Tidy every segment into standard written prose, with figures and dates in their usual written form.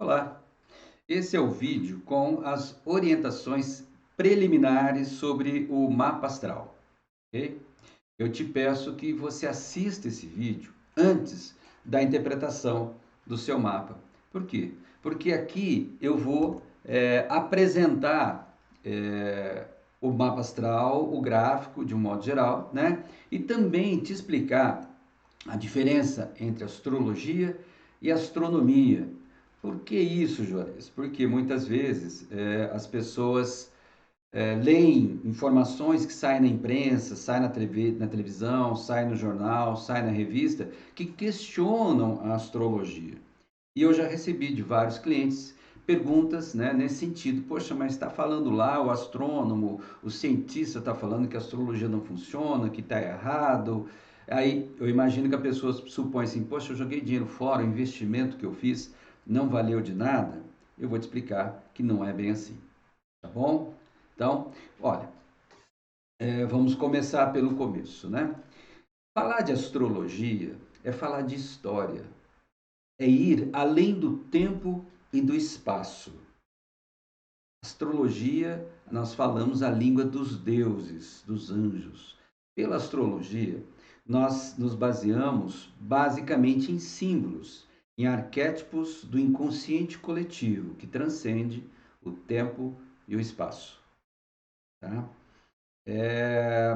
Olá, esse é o vídeo com as orientações preliminares sobre o mapa astral, ok? Eu te peço que você assista esse vídeo antes da interpretação do seu mapa. Por quê? Porque aqui eu vou apresentar o mapa astral, o gráfico de um modo geral, né? E também te explicar a diferença entre astrologia e astronomia. Por que isso, Juarez? Porque muitas vezes as pessoas leem informações que saem na imprensa, saem na televisão, saem no jornal, saem na revista, que questionam a astrologia. E eu já recebi de vários clientes perguntas, né, nesse sentido. Poxa, mas está falando lá o astrônomo, o cientista está falando que a astrologia não funciona, que está errado. Aí eu imagino que a pessoa supõe assim, poxa, eu joguei dinheiro fora, o investimento que eu fiz não valeu de nada. Eu vou te explicar que não é bem assim, tá bom? Então, olha, vamos começar pelo começo, né? Falar de astrologia é falar de história, é ir além do tempo e do espaço. Astrologia, nós falamos a língua dos deuses, dos anjos. Pela astrologia, nós nos baseamos basicamente em símbolos, em arquétipos do inconsciente coletivo que transcende o tempo e o espaço. Tá?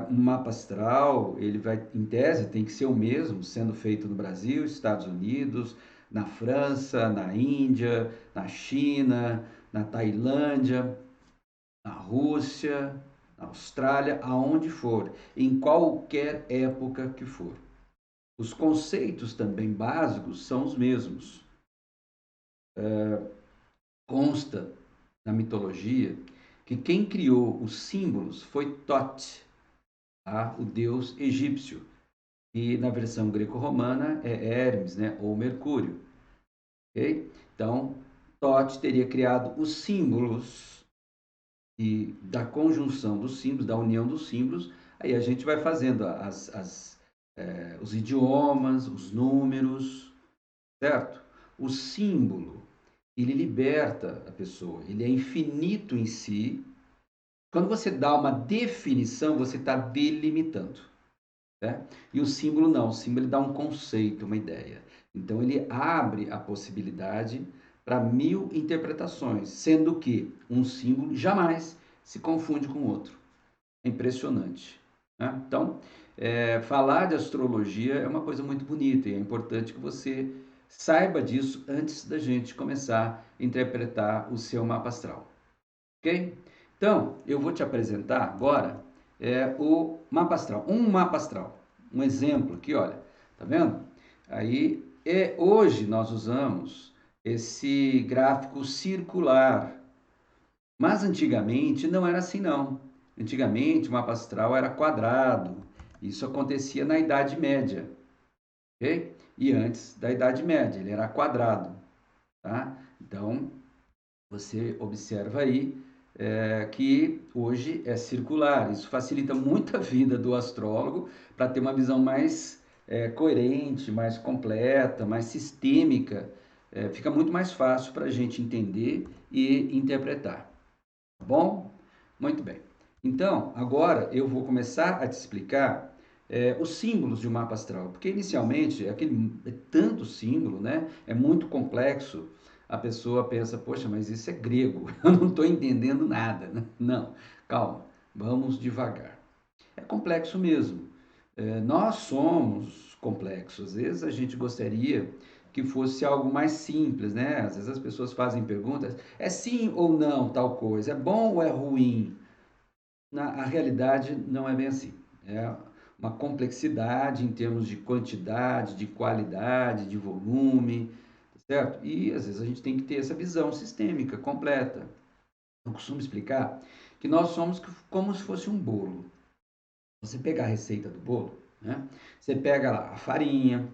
Um mapa astral, ele vai, em tese, tem que ser o mesmo, sendo feito no Brasil, Estados Unidos, na França, na Índia, na China, na Tailândia, na Rússia, na Austrália, aonde for, em qualquer época que for. Os conceitos também básicos são os mesmos. Consta na mitologia que quem criou os símbolos foi Thoth, tá? O deus egípcio, e na versão greco-romana é Hermes, né, ou Mercúrio, ok? Então, Thoth teria criado os símbolos e da conjunção dos símbolos, da união dos símbolos, aí a gente vai fazendo os idiomas, os números, certo? O símbolo, ele liberta a pessoa, ele é infinito em si. Quando você dá uma definição, você está delimitando. Né? E o símbolo não, o símbolo ele dá um conceito, uma ideia. Então ele abre a possibilidade para mil interpretações, sendo que um símbolo jamais se confunde com outro. É impressionante. Né? Então, falar de astrologia é uma coisa muito bonita e é importante que você saiba disso antes da gente começar a interpretar o seu mapa astral. Ok? Então, eu vou te apresentar agora o mapa astral. Um mapa astral. Um exemplo aqui, olha. Tá vendo? Aí, hoje nós usamos esse gráfico circular. Mas antigamente não era assim, não. Antigamente o mapa astral era quadrado. Isso acontecia na Idade Média. Ok? E antes da Idade Média, ele era quadrado. Tá? Então, você observa aí que hoje é circular. Isso facilita muito a vida do astrólogo para ter uma visão mais coerente, mais completa, mais sistêmica. Fica muito mais fácil para a gente entender e interpretar. Tá bom? Muito bem. Então, agora eu vou começar a te explicar os símbolos de um mapa astral, porque inicialmente é tanto símbolo, né? É muito complexo. A pessoa pensa, poxa, mas isso é grego, eu não estou entendendo nada, né? Não, calma, vamos devagar. É complexo mesmo. Nós somos complexos. Às vezes a gente gostaria que fosse algo mais simples, né? Às vezes as pessoas fazem perguntas: é sim ou não tal coisa? É bom ou é ruim? A realidade não é bem assim. É uma complexidade em termos de quantidade, de qualidade, de volume, certo? E às vezes a gente tem que ter essa visão sistêmica, completa. Eu costumo explicar que nós somos como se fosse um bolo. Você pega a receita do bolo, né? Você pega lá a farinha,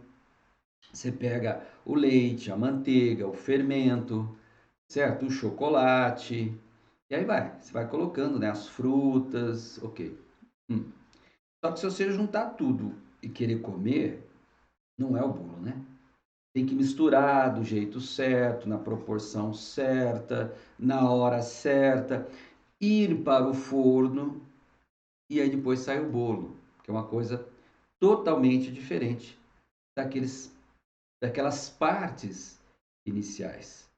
você pega o leite, a manteiga, o fermento, certo? O chocolate, e aí vai. Você vai colocando, né, as frutas, ok. Hum. Só que se você juntar tudo e querer comer, não é o bolo, né? Tem que misturar do jeito certo, na proporção certa, na hora certa, ir para o forno e aí depois sai o bolo, que é uma coisa totalmente diferente daquelas partes iniciais.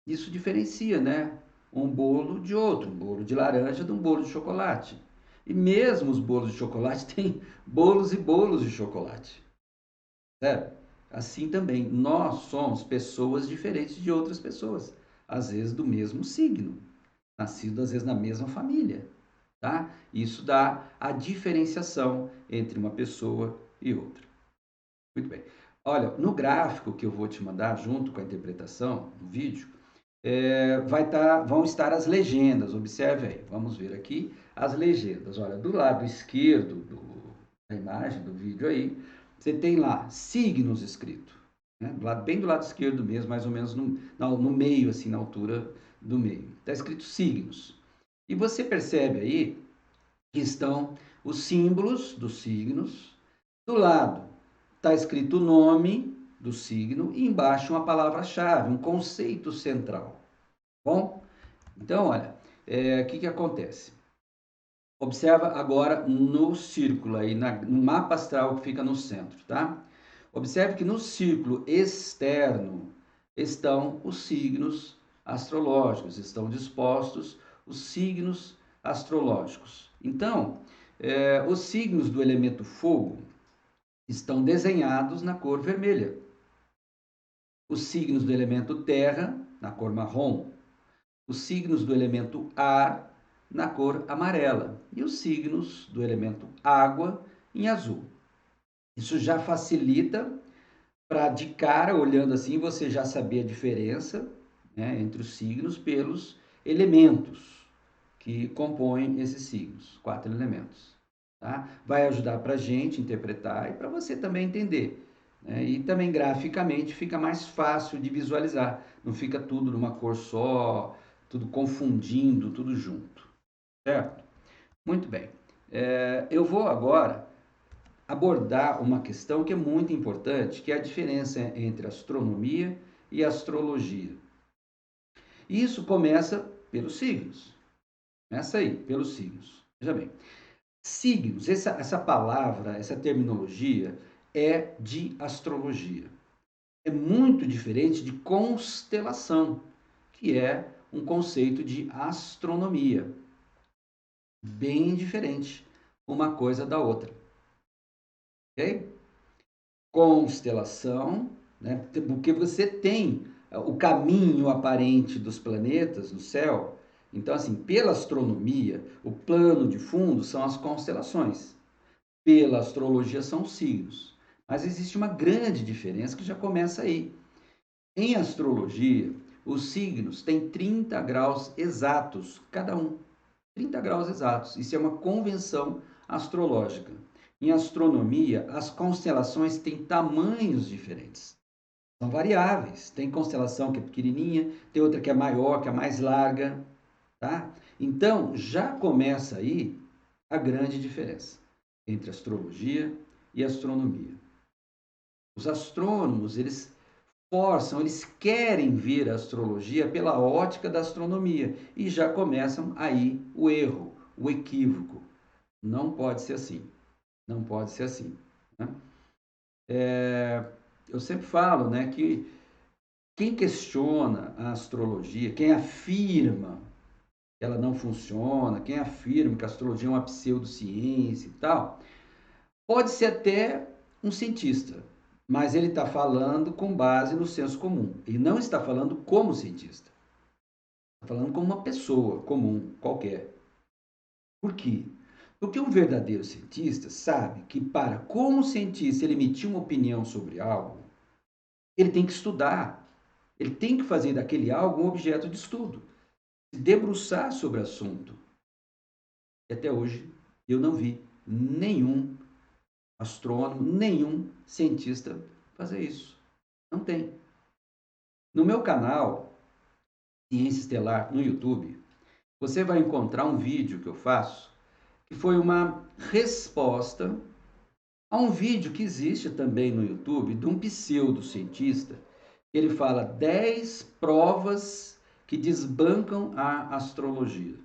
Isso diferencia, né? Um bolo de outro, um bolo de laranja de um bolo de chocolate. E mesmo os bolos de chocolate têm bolos e bolos de chocolate. Certo? Assim também, nós somos pessoas diferentes de outras pessoas, às vezes do mesmo signo, nascido às vezes na mesma família, tá? Isso dá a diferenciação entre uma pessoa e outra. Muito bem. Olha, no gráfico que eu vou te mandar junto com a interpretação no vídeo, vão estar as legendas. Observe aí. Vamos ver aqui as legendas. Olha, do lado esquerdo da imagem, do vídeo aí, você tem lá signos escrito. Né? Bem do lado esquerdo mesmo, mais ou menos no meio, assim, na altura do meio. Está escrito signos. E você percebe aí que estão os símbolos dos signos. Do lado está escrito o nome do signo e embaixo uma palavra-chave, um conceito central. Bom, então, olha, o que acontece? Observa agora no círculo aí, no mapa astral que fica no centro, tá? Observe que no círculo externo estão os signos astrológicos, estão dispostos os signos astrológicos. Então, os signos do elemento fogo estão desenhados na cor vermelha. Os signos do elemento terra, na cor marrom. Os signos do elemento ar, na cor amarela. E os signos do elemento água, em azul. Isso já facilita para, de cara, olhando assim, você já saber a diferença, né, entre os signos pelos elementos que compõem esses signos, 4 elementos. Tá? Vai ajudar para a gente interpretar e para você também entender. Né? E também graficamente fica mais fácil de visualizar. Não fica tudo numa cor só, tudo confundindo, tudo junto. Certo? Muito bem. Eu vou agora abordar uma questão que é muito importante, que é a diferença entre astronomia e astrologia. E isso começa pelos signos. Começa aí, pelos signos. Veja bem, signos, essa palavra, essa terminologia é de astrologia. É muito diferente de constelação, que é um conceito de astronomia. Bem diferente uma coisa da outra. Ok? Constelação, né? Porque você tem o caminho aparente dos planetas no céu. Então, assim, pela astronomia, o plano de fundo são as constelações. Pela astrologia são os signos. Mas existe uma grande diferença que já começa aí. Em astrologia, os signos têm 30 graus exatos, cada um. 30 graus exatos. Isso é uma convenção astrológica. Em astronomia, as constelações têm tamanhos diferentes. São variáveis. Tem constelação que é pequenininha, tem outra que é maior, que é mais larga, tá? Então, já começa aí a grande diferença entre astrologia e astronomia. Os astrônomos, eles querem ver a astrologia pela ótica da astronomia e já começam aí o erro, o equívoco. Não pode ser assim. Não pode ser assim. Né? Eu sempre falo, né, que quem questiona a astrologia, quem afirma que ela não funciona, quem afirma que a astrologia é uma pseudociência e tal, pode ser até um cientista, mas ele está falando com base no senso comum. Ele não está falando como cientista. Está falando como uma pessoa comum, qualquer. Por quê? Porque um verdadeiro cientista sabe que para, como cientista, ele emitir uma opinião sobre algo, ele tem que estudar. Ele tem que fazer daquele algo um objeto de estudo. Se debruçar sobre o assunto. E até hoje eu não vi nenhum astrônomo, nenhum cientista fazer isso. Não tem. No meu canal, Ciência Estelar, no YouTube, você vai encontrar um vídeo que eu faço, que foi uma resposta Há um vídeo que existe também no YouTube de um pseudocientista. Ele fala 10 provas que desbancam a astrologia.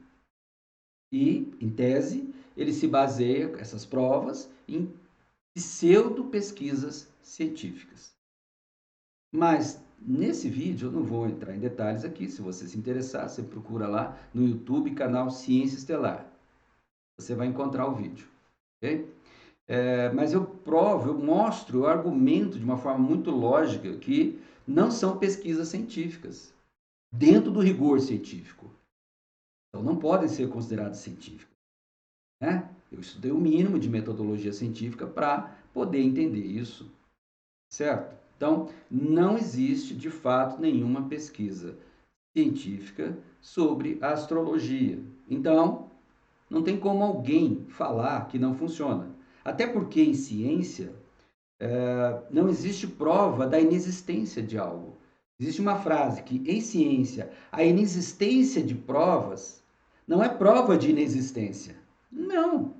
E, em tese, ele se baseia, essas provas, em pseudo-pesquisas científicas. Mas, nesse vídeo, eu não vou entrar em detalhes aqui, se você se interessar, você procura lá no YouTube, canal Ciência Estelar. Você vai encontrar o vídeo, ok? Mas eu provo, eu mostro, eu argumento de uma forma muito lógica que não são pesquisas científicas, dentro do rigor científico. Então, não podem ser consideradas científicas. Né? Eu estudei o mínimo de metodologia científica para poder entender isso, certo? Então, não existe, de fato, nenhuma pesquisa científica sobre a astrologia. Então, não tem como alguém falar que não funciona. Até porque em ciência não existe prova da inexistência de algo. Existe uma frase que em ciência a inexistência de provas não é prova de inexistência. Não.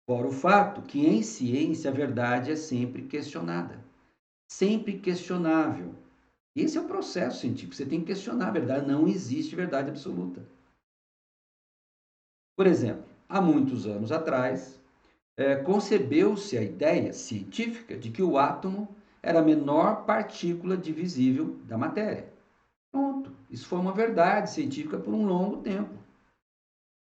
Fora o fato que em ciência a verdade é sempre questionada, sempre questionável. Esse é o processo científico, você tem que questionar a verdade, não existe verdade absoluta. Por exemplo, há muitos anos atrás, concebeu-se a ideia científica de que o átomo era a menor partícula divisível da matéria. Pronto, isso foi uma verdade científica por um longo tempo.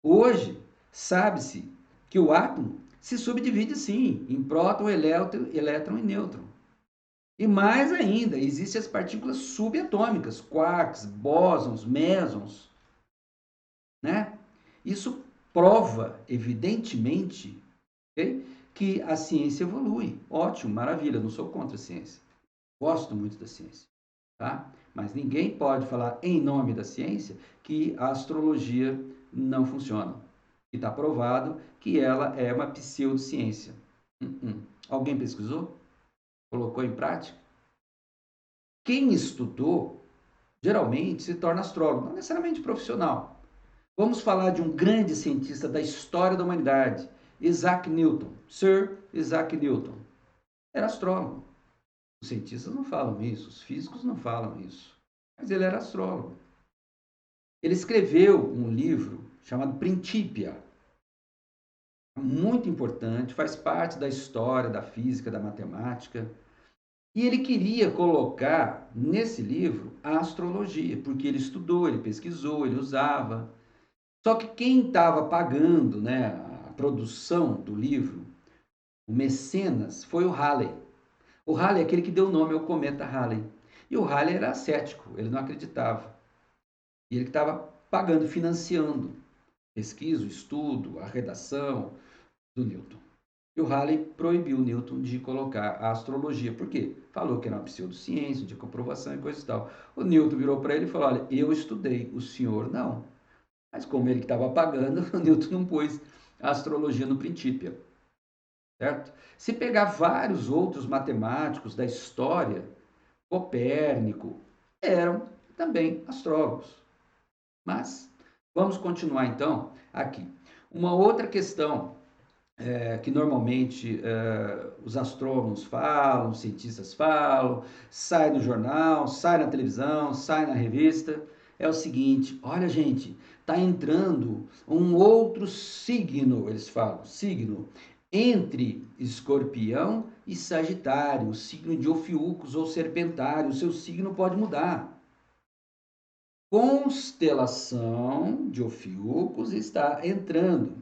Hoje, sabe-se que o átomo se subdivide sim em próton, elétron e nêutron. E mais ainda, existem as partículas subatômicas, quarks, bósons, mesons, né? Isso prova, evidentemente, okay, que a ciência evolui. Ótimo, maravilha, não sou contra a ciência. Gosto muito da ciência, tá? Mas ninguém pode falar em nome da ciência que a astrologia não funciona. E está provado que ela é uma pseudociência. Alguém pesquisou? Colocou em prática? Quem estudou, geralmente se torna astrólogo, não necessariamente profissional. Vamos falar de um grande cientista da história da humanidade, Isaac Newton. Sir Isaac Newton. Era astrólogo. Os cientistas não falam isso, os físicos não falam isso. Mas ele era astrólogo. Ele escreveu um livro chamado Principia, muito importante, faz parte da história da física, da matemática. E ele queria colocar nesse livro a astrologia, porque ele estudou, ele pesquisou, ele usava. Só que quem estava pagando, né, a produção do livro, o mecenas, foi o Halley. O Halley é aquele que deu nome ao cometa Halley. E o Halley era cético, ele não acreditava. E ele estava pagando, financiando pesquisa, o estudo, a redação do Newton. E o Halley proibiu o Newton de colocar a astrologia. Por quê? Falou que era uma pseudociência, de comprovação e coisa e tal. O Newton virou para ele e falou: olha, eu estudei, o senhor não. Mas como ele que estava pagando, o Newton não pôs a astrologia no Principia. Certo? Se pegar vários outros matemáticos da história, Copérnico, eram também astrólogos. Mas vamos continuar então aqui. Uma outra questão que normalmente os astrônomos falam, os cientistas falam, sai no jornal, sai na televisão, sai na revista, é o seguinte: olha, gente, está entrando um outro signo, eles falam, signo, entre Escorpião e Sagitário, o signo de Ofiucos ou Serpentário, o seu signo pode mudar. Constelação de Ofiucos está entrando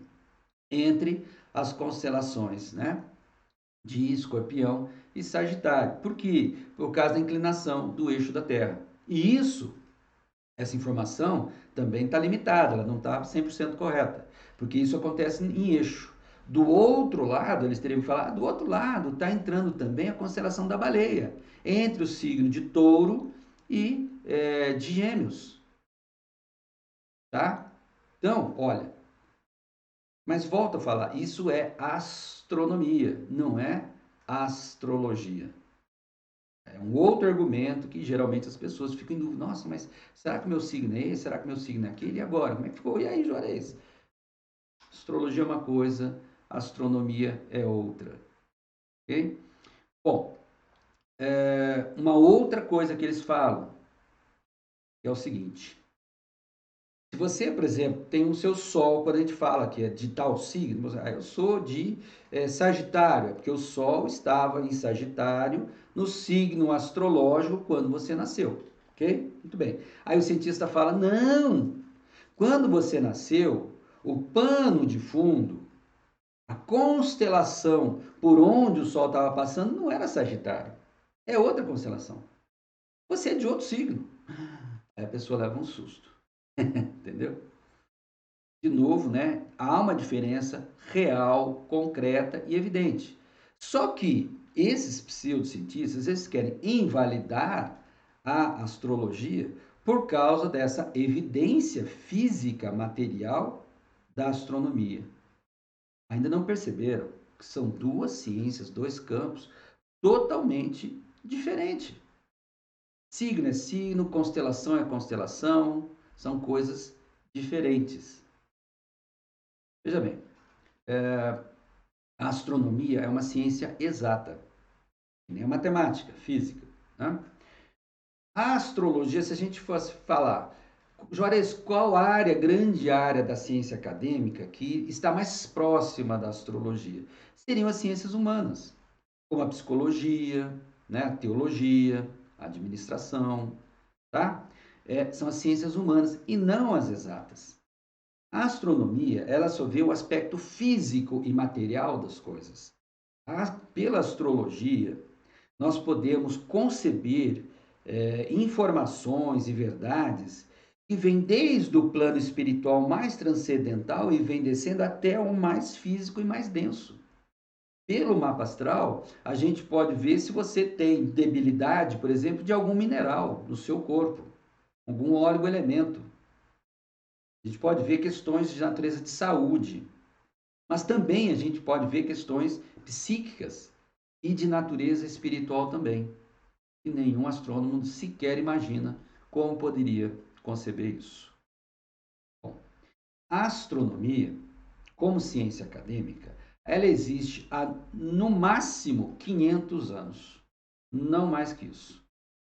entre as constelações, né, de Escorpião e Sagitário. Por quê? Por causa da inclinação do eixo da Terra. E isso, essa informação também está limitada, ela não está 100% correta, porque isso acontece em eixo. Do outro lado, eles teriam que falar, do outro lado está entrando também a constelação da Baleia, entre o signo de Touro e de Gêmeos, tá? Então, olha, mas volto a falar, isso é astronomia, não é astrologia. É um outro argumento que geralmente as pessoas ficam em dúvida. Nossa, mas será que meu signo é esse? Será que meu signo é aquele? E agora? Como é que ficou? E aí, Juarez? Astrologia é uma coisa, a astronomia é outra. Ok? Bom, uma outra coisa que eles falam é o seguinte: se você, por exemplo, tem o seu Sol, quando a gente fala que é de tal signo, eu sou de Sagitário, é porque o Sol estava em Sagitário, no signo astrológico, quando você nasceu. Ok? Muito bem. Aí o cientista fala: não, quando você nasceu, o pano de fundo, a constelação por onde o Sol estava passando, não era Sagitário, é outra constelação. Você é de outro signo. Aí a pessoa leva um susto, entendeu? De novo, né, há uma diferença real, concreta e evidente. Só que esses pseudocientistas, eles querem invalidar a astrologia por causa dessa evidência física material da astronomia. Ainda não perceberam que são duas ciências, dois campos totalmente diferentes. Signo é signo, constelação é constelação, são coisas diferentes. Veja bem, a astronomia é uma ciência exata, que nem a matemática, física. Né? A astrologia, se a gente fosse falar, Juarez, qual área, grande área da ciência acadêmica que está mais próxima da astrologia? Seriam as ciências humanas, como a psicologia, né, a teologia, a administração, tá? São as ciências humanas e não as exatas. A astronomia, ela só vê o aspecto físico e material das coisas. Pela astrologia, nós podemos conceber informações e verdades que vêm desde o plano espiritual mais transcendental e vem descendo até o mais físico e mais denso. Pelo mapa astral, a gente pode ver se você tem debilidade, por exemplo, de algum mineral no seu corpo, algum óleo elemento. A gente pode ver questões de natureza de saúde, mas também a gente pode ver questões psíquicas e de natureza espiritual também. E nenhum astrônomo sequer imagina como poderia conceber isso. Bom, a astronomia, como ciência acadêmica, ela existe há no máximo 500 anos, não mais que isso.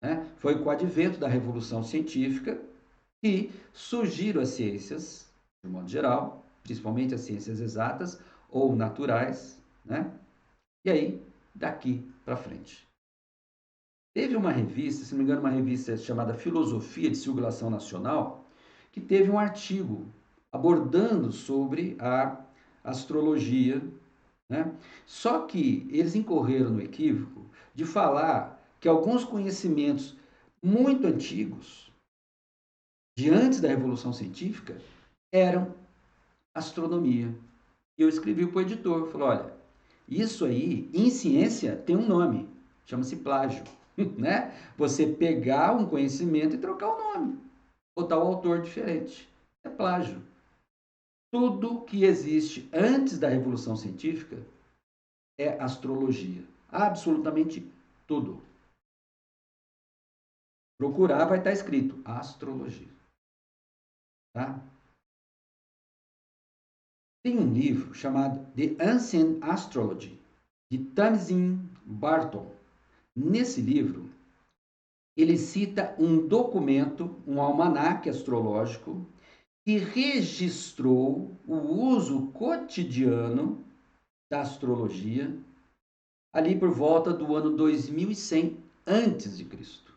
Né? Foi com o advento da Revolução Científica que surgiram as ciências, de modo geral, principalmente as ciências exatas ou naturais, né? E aí, daqui para frente. Teve uma revista, se não me engano, uma revista chamada Filosofia de Circulação Nacional, que teve um artigo abordando sobre a astrologia, né? Só que eles incorreram no equívoco de falar que alguns conhecimentos muito antigos, de antes da Revolução Científica, eram astronomia. E eu escrevi para o editor, falou, olha, isso aí, em ciência, tem um nome, chama-se plágio. Né? Você pegar um conhecimento e trocar o nome, botar o autor diferente. É plágio. Tudo que existe antes da Revolução Científica é astrologia. Absolutamente tudo. Procurar vai estar escrito astrologia. Tá? Tem um livro chamado The Ancient Astrology, de Tamsin Barton. Nesse livro, ele cita um documento, um almanaque astrológico, que registrou o uso cotidiano da astrologia ali por volta do ano 2100 antes de Cristo.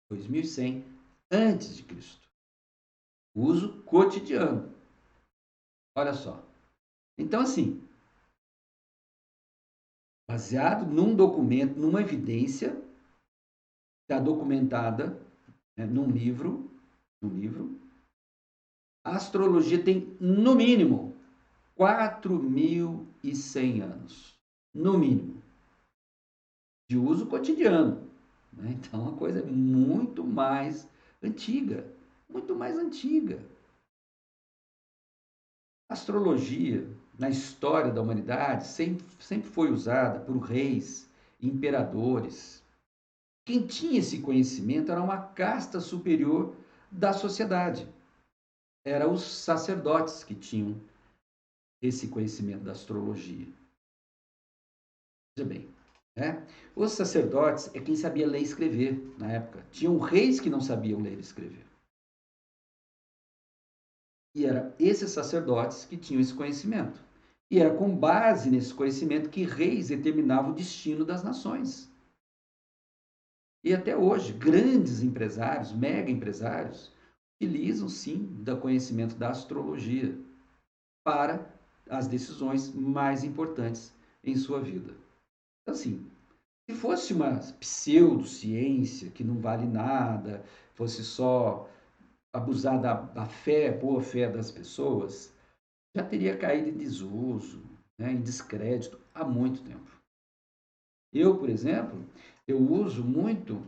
2100 antes de Cristo. Uso cotidiano. Olha só. Então assim, baseado num documento, numa evidência está documentada, né, num livro, a astrologia tem no mínimo 4.100 anos, no mínimo, de uso cotidiano. Né? Então, é uma coisa muito mais antiga, muito mais antiga. A astrologia, na história da humanidade, sempre foi usada por reis, imperadores. Quem tinha esse conhecimento era uma casta superior da sociedade. Eram os sacerdotes que tinham esse conhecimento da astrologia? Veja bem, né? Os sacerdotes é quem sabia ler e escrever na época. Tinham reis que não sabiam ler e escrever. E eram esses sacerdotes que tinham esse conhecimento. E era com base nesse conhecimento que reis determinavam o destino das nações. E até hoje, grandes empresários, mega empresários, utilizam sim do conhecimento da astrologia para as decisões mais importantes em sua vida. Então, assim, se fosse uma pseudociência que não vale nada, fosse só abusar da fé, boa fé das pessoas, já teria caído em desuso, né, em descrédito há muito tempo. Eu, por exemplo, eu uso muito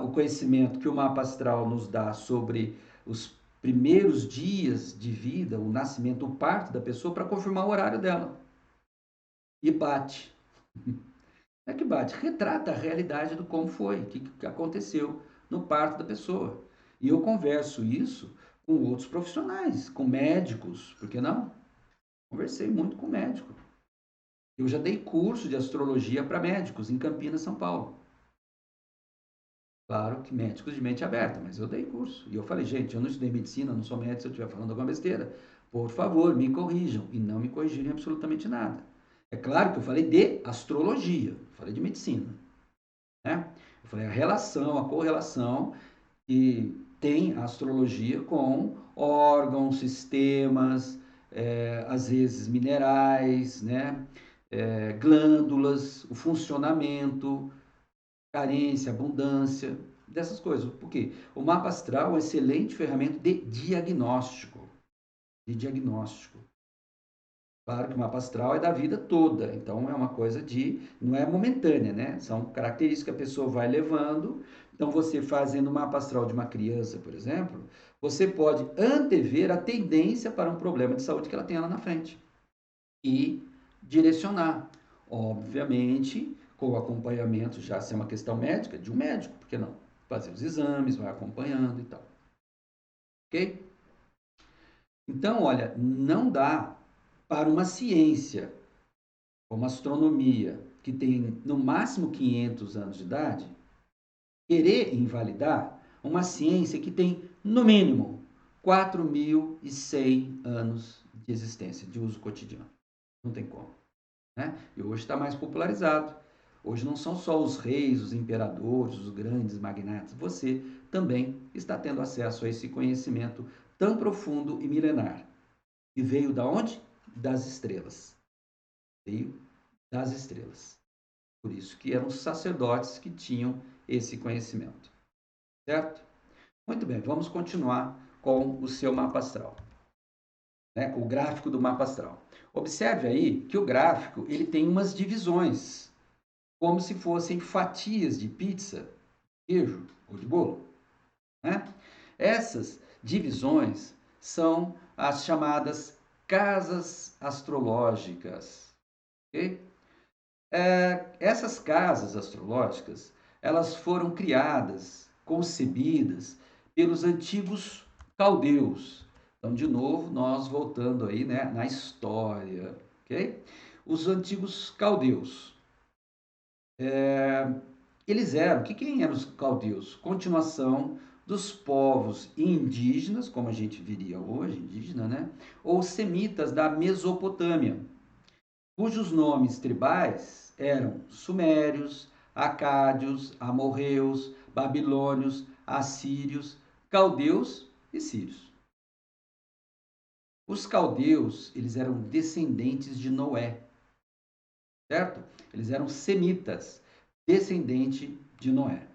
o conhecimento que o mapa astral nos dá sobre os primeiros dias de vida, o nascimento, o parto da pessoa, para confirmar o horário dela. E bate. É que bate, retrata a realidade do como foi, o que aconteceu no parto da pessoa. E eu converso isso com outros profissionais, com médicos, por que não? Conversei muito com médico. Eu já dei curso de astrologia para médicos em Campinas, São Paulo. Claro que médicos de mente aberta, mas eu dei curso. E eu falei, gente, eu não estudei medicina, não sou médico, se eu estiver falando alguma besteira, por favor, me corrijam. E não me corrigirem absolutamente nada. É claro que eu falei de astrologia, falei de medicina. Né? Eu falei a relação, a correlação que tem a astrologia com órgãos, sistemas, às vezes minerais, né? Glândulas, o funcionamento, carência, abundância, dessas coisas. Por quê? O mapa astral é uma excelente ferramenta de diagnóstico. De diagnóstico. Claro que o mapa astral é da vida toda, então é uma coisa de, não é momentânea, né? São características que a pessoa vai levando. Então, você fazendo o mapa astral de uma criança, por exemplo, você pode antever a tendência para um problema de saúde que ela tenha lá na frente e direcionar. Obviamente, com o acompanhamento, já se é uma questão médica, de um médico, por que não? Fazer os exames, vai acompanhando e tal. Ok? Então, olha, não dá para uma ciência como a astronomia, que tem no máximo 500 anos de idade, querer invalidar uma ciência que tem, no mínimo, 4.100 anos de existência, de uso cotidiano. Não tem como. Né? E hoje está mais popularizado. Hoje não são só os reis, os imperadores, os grandes magnatas. Você também está tendo acesso a esse conhecimento tão profundo e milenar. E veio da onde? Das estrelas. Veio das estrelas. Por isso que eram os sacerdotes que tinham esse conhecimento. Certo? Muito bem, vamos continuar com o seu mapa astral. Né, com o gráfico do mapa astral. Observe aí que o gráfico ele tem umas divisões, como se fossem fatias de pizza, queijo ou de bolo. Né? Essas divisões são as chamadas casas astrológicas. Okay? Essas casas astrológicas, elas foram criadas, concebidas pelos antigos caldeus. Então, de novo, nós voltando aí, né, na história, ok? Os antigos caldeus. Eles eram, quem eram os caldeus? Continuação dos povos indígenas, como a gente viria hoje, indígena, né? Ou semitas da Mesopotâmia, cujos nomes tribais eram sumérios, acádios, amorreus, babilônios, assírios, caldeus e sírios. Os caldeus, eles eram descendentes de Noé, certo? Eles eram semitas, descendente de Noé.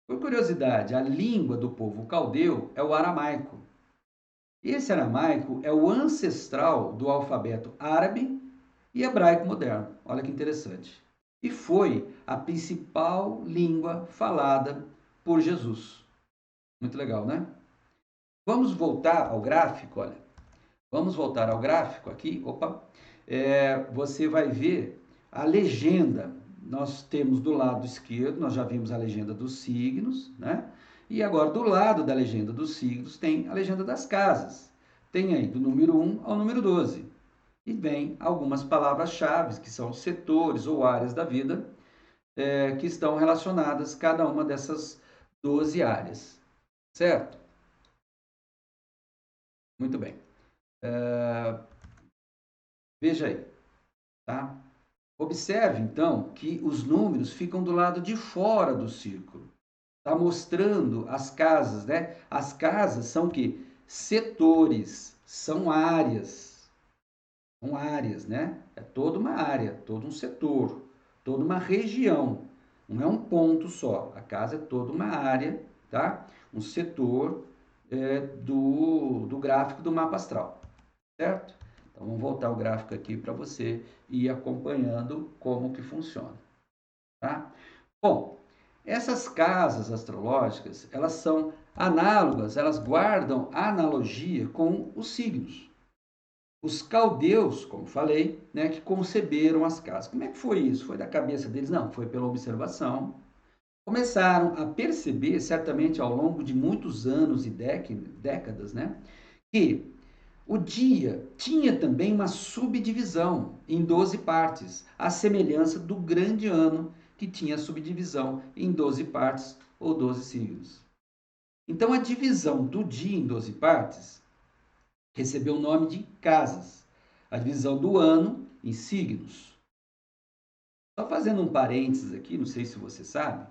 Por curiosidade, a língua do povo caldeu é o aramaico. Esse aramaico é o ancestral do alfabeto árabe e hebraico moderno. Olha que interessante. E foi a principal língua falada por Jesus. Muito legal, né? Vamos voltar ao gráfico, olha. Vamos voltar ao gráfico aqui. Opa. Você vai ver a legenda. Nós temos do lado esquerdo, nós já vimos a legenda dos signos, né? E agora do lado da legenda dos signos tem a legenda das casas. tem aí do número 1 ao número 12. E vem algumas palavras-chave, que são setores ou áreas da vida, que estão relacionadas a cada uma dessas 12 áreas. Certo? Muito bem. Veja aí, tá? Observe, então, que os números ficam do lado de fora do círculo. Está mostrando as casas, né? As casas são o quê? Setores, são áreas. São áreas, né? É toda uma área, todo um setor, toda uma região. Não é um ponto só. A casa é toda uma área, tá? Um setor do gráfico do mapa astral, certo? Então, vamos voltar o gráfico aqui para você ir acompanhando como que funciona, tá? Bom, essas casas astrológicas, elas são análogas, elas guardam analogia com os signos. Os caldeus, como falei, né, que conceberam as casas. Como é que foi isso? Foi da cabeça deles? Não, foi pela observação. Começaram a perceber, certamente ao longo de muitos anos e décadas, né, que o dia tinha também uma subdivisão em 12 partes, à semelhança do grande ano, que tinha subdivisão em 12 partes ou 12 signos. Então, a divisão do dia em 12 partes recebeu o nome de casas. A divisão do ano em signos. Só fazendo um parênteses aqui, não sei se você sabe,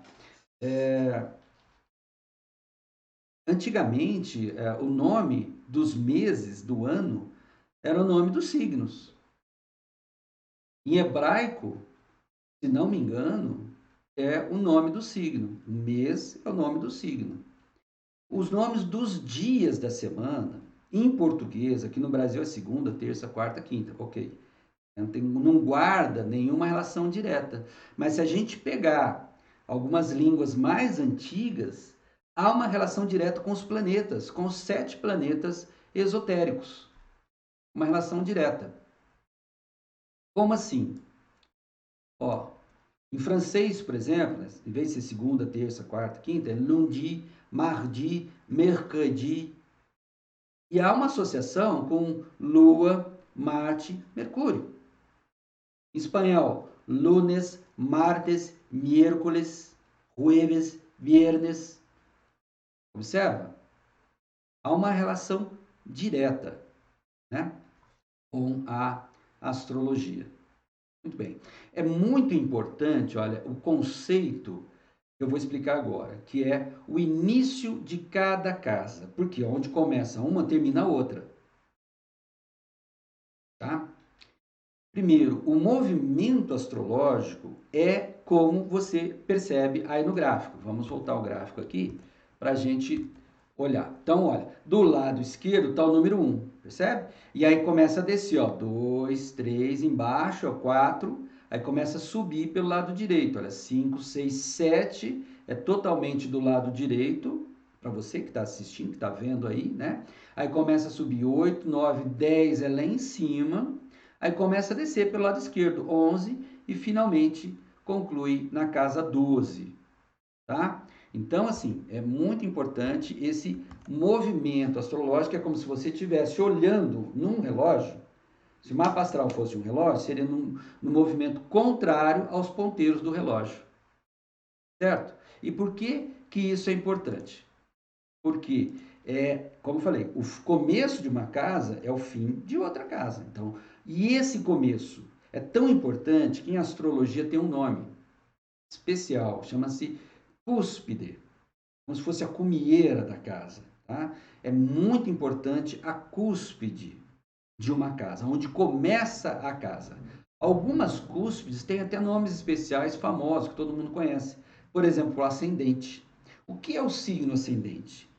antigamente o nome dos meses do ano era o nome dos signos. Em hebraico, se não me engano, é o nome do signo. O mês é o nome do signo. Os nomes dos dias da semana, em português, aqui no Brasil é segunda, terça, quarta, quinta, ok. Não guarda nenhuma relação direta. Mas se a gente pegar algumas línguas mais antigas, há uma relação direta com os planetas, com os 7 planetas esotéricos. Uma relação direta. Como assim? Ó, em francês, por exemplo, em vez de ser segunda, terça, quarta, quinta, é lundi, mardi, mercredi. E há uma associação com Lua, Marte, Mercúrio. Em espanhol, lunes, martes, miércoles, jueves, viernes. Observa? Há uma relação direta, né, com a astrologia. Muito bem. É muito importante, olha, o conceito que eu vou explicar agora, que é o início de cada casa. Porque onde começa uma, termina a outra. Tá? Primeiro, o movimento astrológico é como você percebe aí no gráfico. Vamos voltar ao gráfico aqui para a gente olhar. Então, olha, do lado esquerdo está o número 1, percebe? E aí começa a descer, ó, 2, 3, embaixo, ó, 4, aí começa a subir pelo lado direito, olha, 5, 6, 7, é totalmente do lado direito, para você que está assistindo, que está vendo aí, né? Aí começa a subir 8, 9, 10 é lá em cima, aí começa a descer pelo lado esquerdo, 11, e finalmente conclui na casa 12, tá? Então, assim, é muito importante esse movimento astrológico, é como se você estivesse olhando num relógio. Se o mapa astral fosse um relógio, seria no movimento contrário aos ponteiros do relógio, certo? E por que que isso é importante? Porque, como eu falei, o começo de uma casa é o fim de outra casa. Então, e esse começo é tão importante que em astrologia tem um nome especial, chama-se cúspide, como se fosse a cumieira da casa. Tá? É muito importante a cúspide de uma casa, onde começa a casa. Algumas cúspides têm até nomes especiais famosos que todo mundo conhece. Por exemplo, o ascendente. O que é o signo ascendente?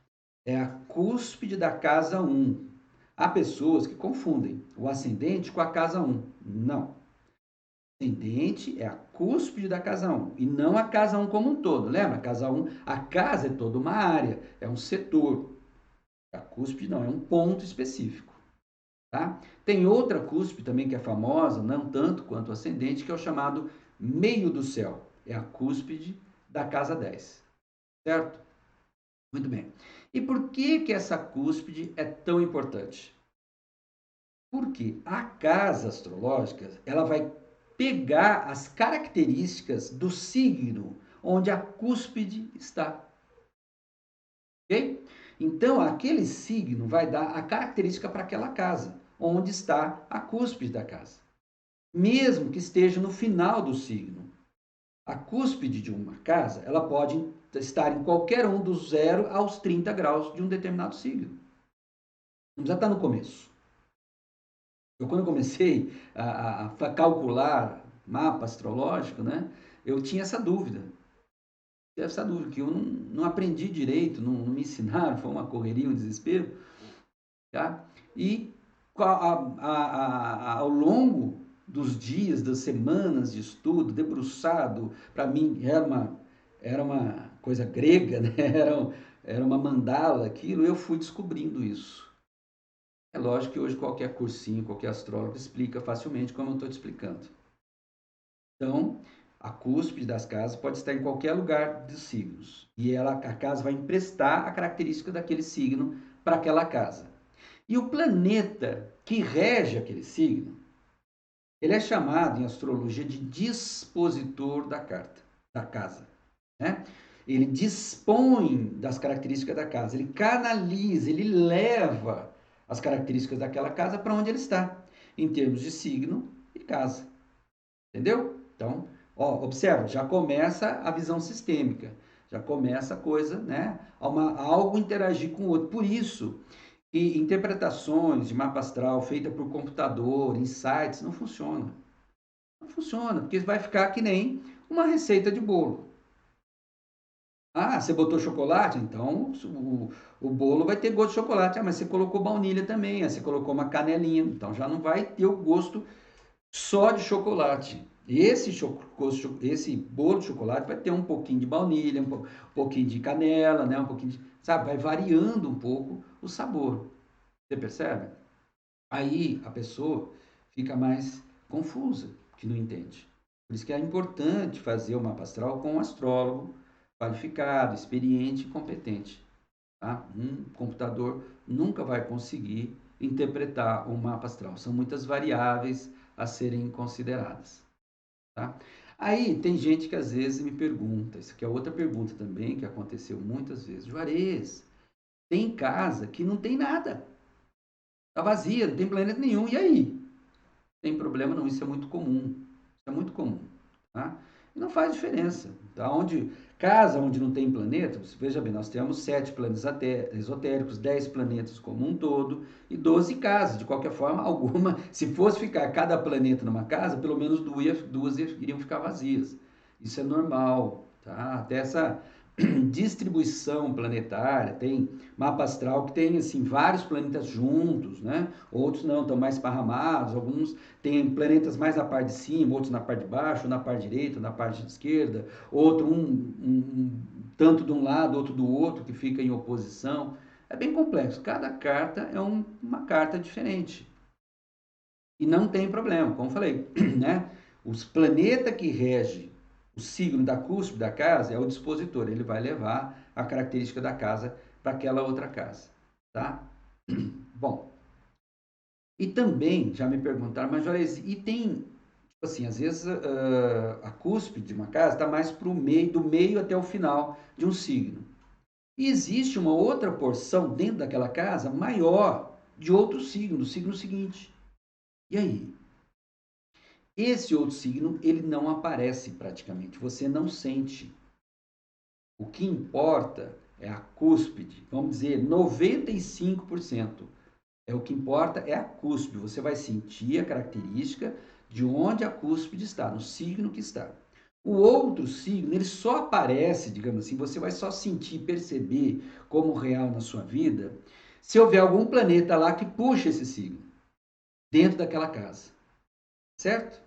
É a cúspide da casa 1. Há pessoas que confundem o ascendente com a casa 1. Não. Ascendente é a cúspide da casa 1 e não a casa 1 como um todo. Lembra? A casa 1, a casa é toda uma área, é um setor. A cúspide não, é um ponto específico. Tá? Tem outra cúspide também que é famosa, não tanto quanto o ascendente, que é o chamado meio do céu. É a cúspide da casa 10. Certo? Muito bem. E por que que essa cúspide é tão importante? Porque a casa astrológica, ela vai pegar as características do signo onde a cúspide está. Ok? Então, aquele signo vai dar a característica para aquela casa, onde está a cúspide da casa. Mesmo que esteja no final do signo. A cúspide de uma casa, ela pode estar em qualquer um dos 0 aos 30 graus de um determinado signo. Não precisa estar no começo. Quando eu comecei a calcular mapa astrológico, né, eu tinha essa dúvida. Que eu não aprendi direito, não me ensinaram, foi uma correria, um desespero. Tá? E ao longo dos dias, das semanas de estudo, debruçado, para mim era uma coisa grega, né? Era uma mandala aquilo, eu fui descobrindo isso. É lógico que hoje qualquer cursinho, qualquer astrólogo explica facilmente como eu estou te explicando. Então, a cúspide das casas pode estar em qualquer lugar dos signos. E a casa vai emprestar a característica daquele signo para aquela casa. E o planeta que rege aquele signo, ele é chamado em astrologia de dispositor da carta, da casa. Né? Ele dispõe das características da casa, ele canaliza, ele leva as características daquela casa para onde ele está, em termos de signo e casa. Entendeu? Então, observa, já começa a visão sistêmica, já começa a coisa, né? Algo interagir com o outro. Por isso, que interpretações de mapa astral feita por computador, em sites, não funciona. Não funciona, porque vai ficar que nem uma receita de bolo. Ah, você botou chocolate? Então o bolo vai ter gosto de chocolate. Ah, mas você colocou baunilha também, você colocou uma canelinha. Então já não vai ter o gosto só de chocolate. Esse bolo de chocolate vai ter um pouquinho de baunilha, um pouquinho de canela, né? Um pouquinho de, sabe? Vai variando um pouco o sabor. Você percebe? Aí a pessoa fica mais confusa, que não entende. Por isso que é importante fazer o mapa astral com um astrólogo qualificado, experiente e competente. Tá? Um computador nunca vai conseguir interpretar um mapa astral. São muitas variáveis a serem consideradas. Tá? Aí tem gente que às vezes me pergunta, isso aqui é outra pergunta também que aconteceu muitas vezes. Juarez, tem casa que não tem nada. Está vazia, não tem planeta nenhum. E aí? Tem problema não, isso é muito comum. Isso é muito comum. Tá? E não faz diferença. Tá? Casa onde não tem planeta, você veja bem, nós temos 7 planetas esotéricos, 10 planetas como um todo e 12 casas. De qualquer forma, alguma, se fosse ficar cada planeta numa casa, pelo menos duas iriam ficar vazias. Isso é normal. Tá? Até essa distribuição planetária, tem mapa astral que tem assim vários planetas juntos, né? Outros não, estão mais esparramados, alguns têm planetas mais na parte de cima, outros na parte de baixo, na parte direita, na parte de esquerda, outro tanto de um lado, outro do outro, que fica em oposição. É bem complexo. Cada carta é uma carta diferente. E não tem problema, como falei, né? Os planetas que regem o signo da cúspide da casa é o dispositor, ele vai levar a característica da casa para aquela outra casa, tá? Bom, e também já me perguntaram, mas olha, e tem, tipo assim, às vezes a cúspide de uma casa está mais para o meio, do meio até o final de um signo. E existe uma outra porção dentro daquela casa maior de outro signo, do signo seguinte. E aí? Esse outro signo, ele não aparece praticamente, você não sente. O que importa é a cúspide, vamos dizer 95%. É o que importa é a cúspide. Você vai sentir a característica de onde a cúspide está, no signo que está. O outro signo, ele só aparece, digamos assim, você vai só sentir, perceber como real na sua vida, se houver algum planeta lá que puxa esse signo dentro daquela casa. Certo?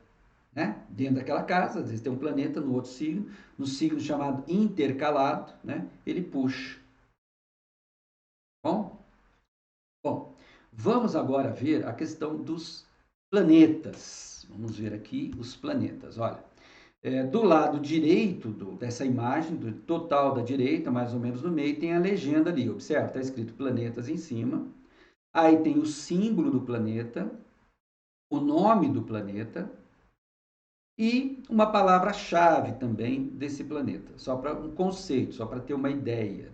Né? Dentro daquela casa, às vezes tem um planeta no outro signo, no signo chamado intercalado, né? Ele puxa. Bom? Bom, vamos agora ver a questão dos planetas. Vamos ver aqui os planetas. Olha, do lado direito dessa imagem, do total da direita, mais ou menos no meio, tem a legenda ali. Observa, está escrito planetas em cima. Aí tem o símbolo do planeta, o nome do planeta e uma palavra-chave também desse planeta, só para um conceito, só para ter uma ideia.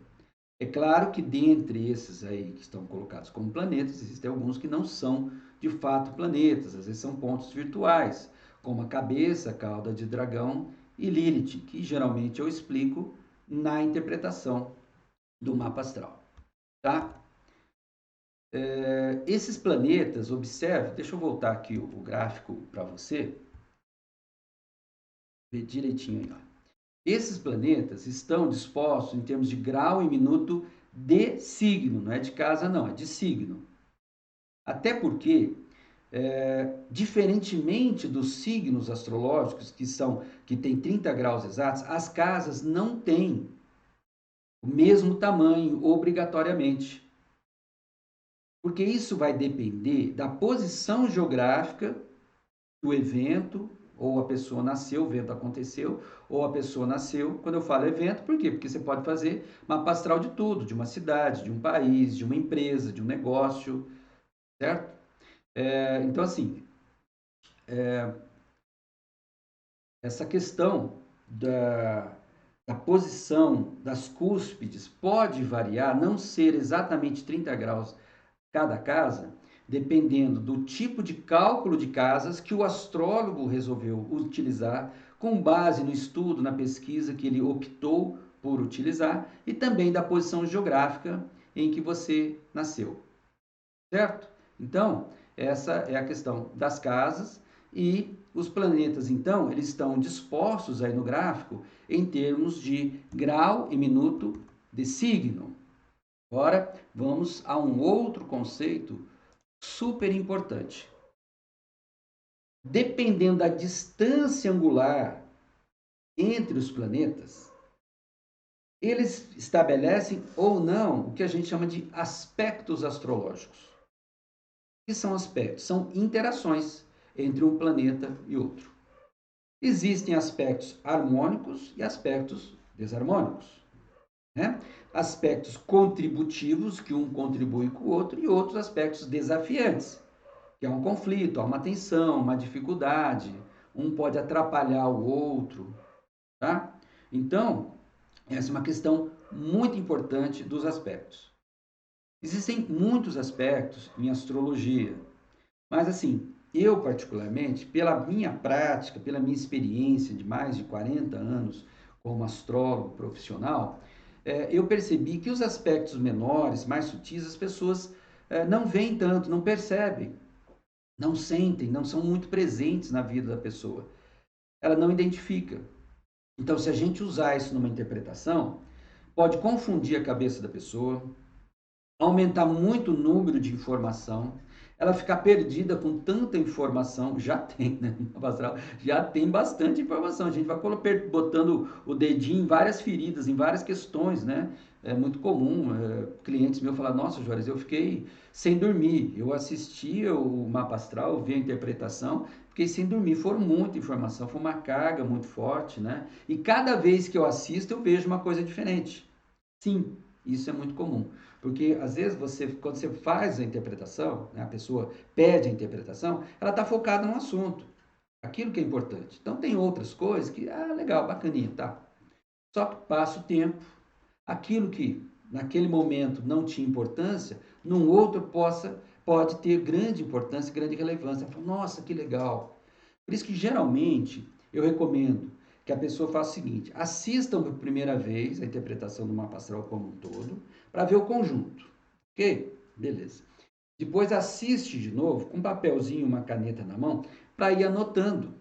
É claro que dentre esses aí que estão colocados como planetas, existem alguns que não são de fato planetas, às vezes são pontos virtuais, como a cabeça, a cauda de dragão e Lilith, que geralmente eu explico na interpretação do mapa astral, tá? Esses planetas, observe, deixa eu voltar aqui o gráfico para você ver direitinho aí, ó. Esses planetas estão dispostos em termos de grau e minuto de signo, não é de casa não, é de signo. Até porque, diferentemente dos signos astrológicos que têm 30 graus exatos, as casas não têm o mesmo tamanho obrigatoriamente. Porque isso vai depender da posição geográfica do evento, ou a pessoa nasceu, o evento aconteceu, ou a pessoa nasceu. Quando eu falo evento, por quê? Porque você pode fazer mapa astral de tudo, de uma cidade, de um país, de uma empresa, de um negócio, certo? Então, assim, essa questão da posição das cúspides pode variar, não ser exatamente 30 graus cada casa, dependendo do tipo de cálculo de casas que o astrólogo resolveu utilizar, com base no estudo, na pesquisa que ele optou por utilizar, e também da posição geográfica em que você nasceu, certo? Então, essa é a questão das casas e os planetas, então, eles estão dispostos aí no gráfico em termos de grau e minuto de signo. Agora, vamos a um outro conceito super importante. Dependendo da distância angular entre os planetas, eles estabelecem ou não o que a gente chama de aspectos astrológicos. O que são aspectos? São interações entre um planeta e outro. Existem aspectos harmônicos e aspectos desarmônicos, né? Aspectos contributivos, que um contribui com o outro, e outros aspectos desafiantes, que é um conflito, há uma tensão, uma dificuldade, um pode atrapalhar o outro, tá? Então, essa é uma questão muito importante dos aspectos. Existem muitos aspectos em astrologia, mas assim, eu particularmente, pela minha prática, pela minha experiência de mais de 40 anos como astrólogo profissional, eu percebi que os aspectos menores, mais sutis, as pessoas não veem tanto, não percebem, não sentem, não são muito presentes na vida da pessoa. Ela não identifica. Então, se a gente usar isso numa interpretação, pode confundir a cabeça da pessoa, aumentar muito o número de informação, ela ficar perdida com tanta informação, já tem, né? Já tem bastante informação. A gente vai botando o dedinho em várias feridas, em várias questões, né? É muito comum, clientes meus falar, nossa, Juarez, eu fiquei sem dormir. Eu assisti o mapa astral, vi a interpretação, fiquei sem dormir. Foram muita informação, foi uma carga muito forte, né? E cada vez que eu assisto, eu vejo uma coisa diferente. Sim, isso é muito comum. Porque às vezes quando você faz a interpretação, né, a pessoa pede a interpretação, ela está focada no assunto, aquilo que é importante. Então tem outras coisas que, legal, bacaninha, tá. Só que passa o tempo, aquilo que naquele momento não tinha importância, num outro pode ter grande importância, grande relevância. Falo, nossa, que legal. Por isso que geralmente eu recomendo que a pessoa faça o seguinte: assistam por primeira vez a interpretação do mapa astral como um todo, para ver o conjunto. Ok? Beleza. Depois assiste de novo com um papelzinho, uma caneta na mão, para ir anotando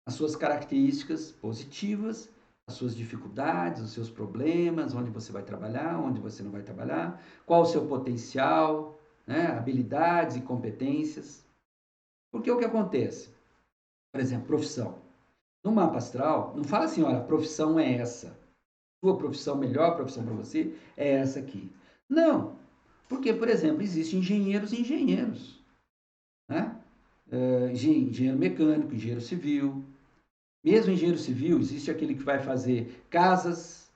as suas características positivas, as suas dificuldades, os seus problemas, onde você vai trabalhar, onde você não vai trabalhar, qual o seu potencial, né, habilidades e competências. Porque o que acontece? Por exemplo, profissão. No mapa astral, não fala assim, olha, a profissão é essa. Sua profissão, melhor profissão para você é essa aqui. Não. Porque, por exemplo, existem engenheiros e engenheiros. Né? Engenheiro mecânico, engenheiro civil. Mesmo engenheiro civil, existe aquele que vai fazer casas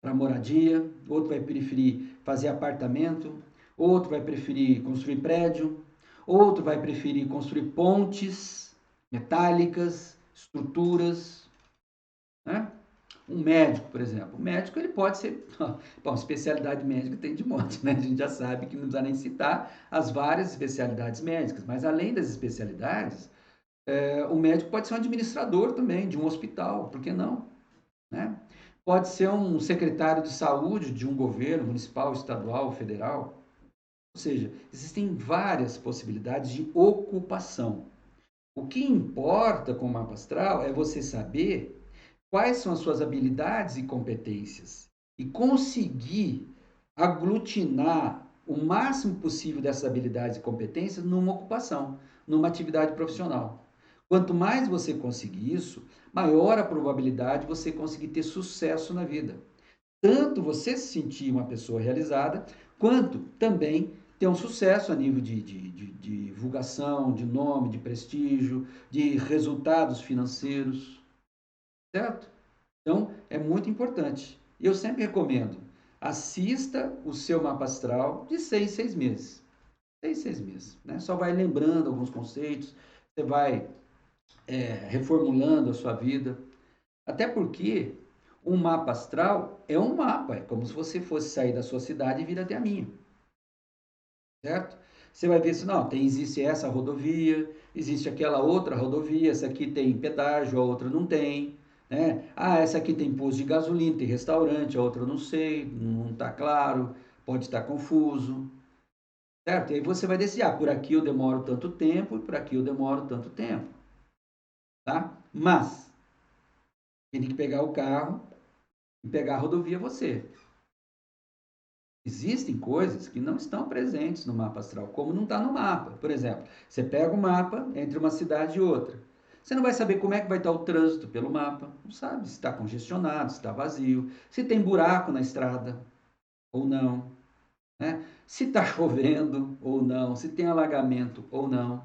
para moradia, outro vai preferir fazer apartamento, outro vai preferir construir prédio, Outro vai preferir construir pontes metálicas, estruturas, né? Um médico, por exemplo. O médico, ele pode ser... Bom, especialidade médica tem de monte, né? A gente já sabe que não precisa nem citar as várias especialidades médicas. Mas, além das especialidades, o médico pode ser um administrador também de um hospital, por que não? Né? Pode ser um secretário de saúde de um governo municipal, estadual, federal. Ou seja, existem várias possibilidades de ocupação. O que importa com o mapa astral é você saber quais são as suas habilidades e competências e conseguir aglutinar o máximo possível dessas habilidades e competências numa ocupação, numa atividade profissional. Quanto mais você conseguir isso, maior a probabilidade de você conseguir ter sucesso na vida. Tanto você se sentir uma pessoa realizada, quanto também ter um sucesso a nível de divulgação, de nome, de prestígio, de resultados financeiros, certo? Então, é muito importante. E eu sempre recomendo, assista o seu mapa astral de 6 em 6 meses. 6 em 6 meses, né? Só vai lembrando alguns conceitos, você vai reformulando a sua vida. Até porque um mapa astral é um mapa, é como se você fosse sair da sua cidade e vir até a minha, certo? Você vai ver se não, existe essa rodovia, existe aquela outra rodovia, essa aqui tem pedágio, a outra não tem, né? Ah, essa aqui tem posto de gasolina, tem restaurante, a outra eu não sei, não está claro, pode estar confuso, certo? E aí você vai decidir, por aqui eu demoro tanto tempo e por aqui eu demoro tanto tempo, tá? Mas, tem que pegar o carro e pegar a rodovia você. Existem coisas que não estão presentes no mapa astral, como não está no mapa. Por exemplo, você pega o mapa entre uma cidade e outra. Você não vai saber como é que vai estar o trânsito pelo mapa. Não sabe se está congestionado, se está vazio, se tem buraco na estrada ou não, né? Se está chovendo ou não, se tem alagamento ou não.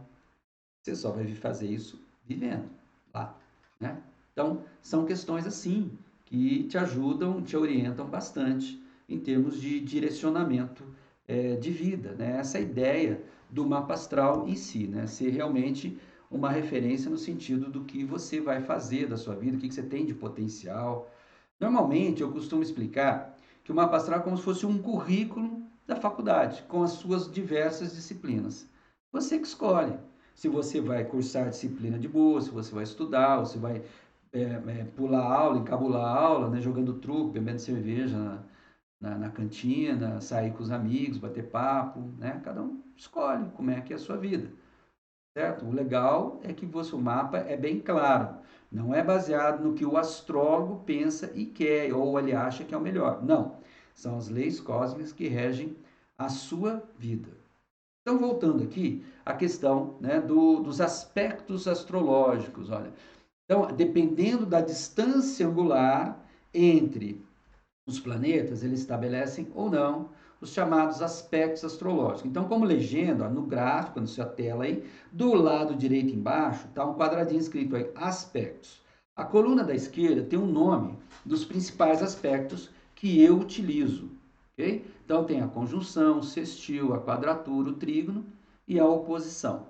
Você só vai fazer isso vivendo lá, né? Então, são questões assim que te ajudam, te orientam bastante em termos de direcionamento de vida, né? Essa ideia do mapa astral em si, né? Ser realmente uma referência no sentido do que você vai fazer da sua vida, o que você tem de potencial. Normalmente, eu costumo explicar que o mapa astral é como se fosse um currículo da faculdade, com as suas diversas disciplinas. Você que escolhe se você vai cursar disciplina de boa, se você vai estudar, ou se vai pular aula, encabular aula, né, jogando truco, bebendo cerveja na cantina, sair com os amigos, bater papo, né? Cada um escolhe como é que é a sua vida, certo? O legal é que o mapa é bem claro, não é baseado no que o astrólogo pensa e quer, ou ele acha que é o melhor. Não, são as leis cósmicas que regem a sua vida. Então, voltando aqui à questão, né, dos aspectos astrológicos, olha. Então, dependendo da distância angular entre os planetas, eles estabelecem ou não os chamados aspectos astrológicos. Então, como legenda, no gráfico, na sua tela aí, do lado direito embaixo, está um quadradinho escrito aí, aspectos. A coluna da esquerda tem um nome dos principais aspectos que eu utilizo, ok? Então, tem a conjunção, o sextil, a quadratura, o trígono e a oposição.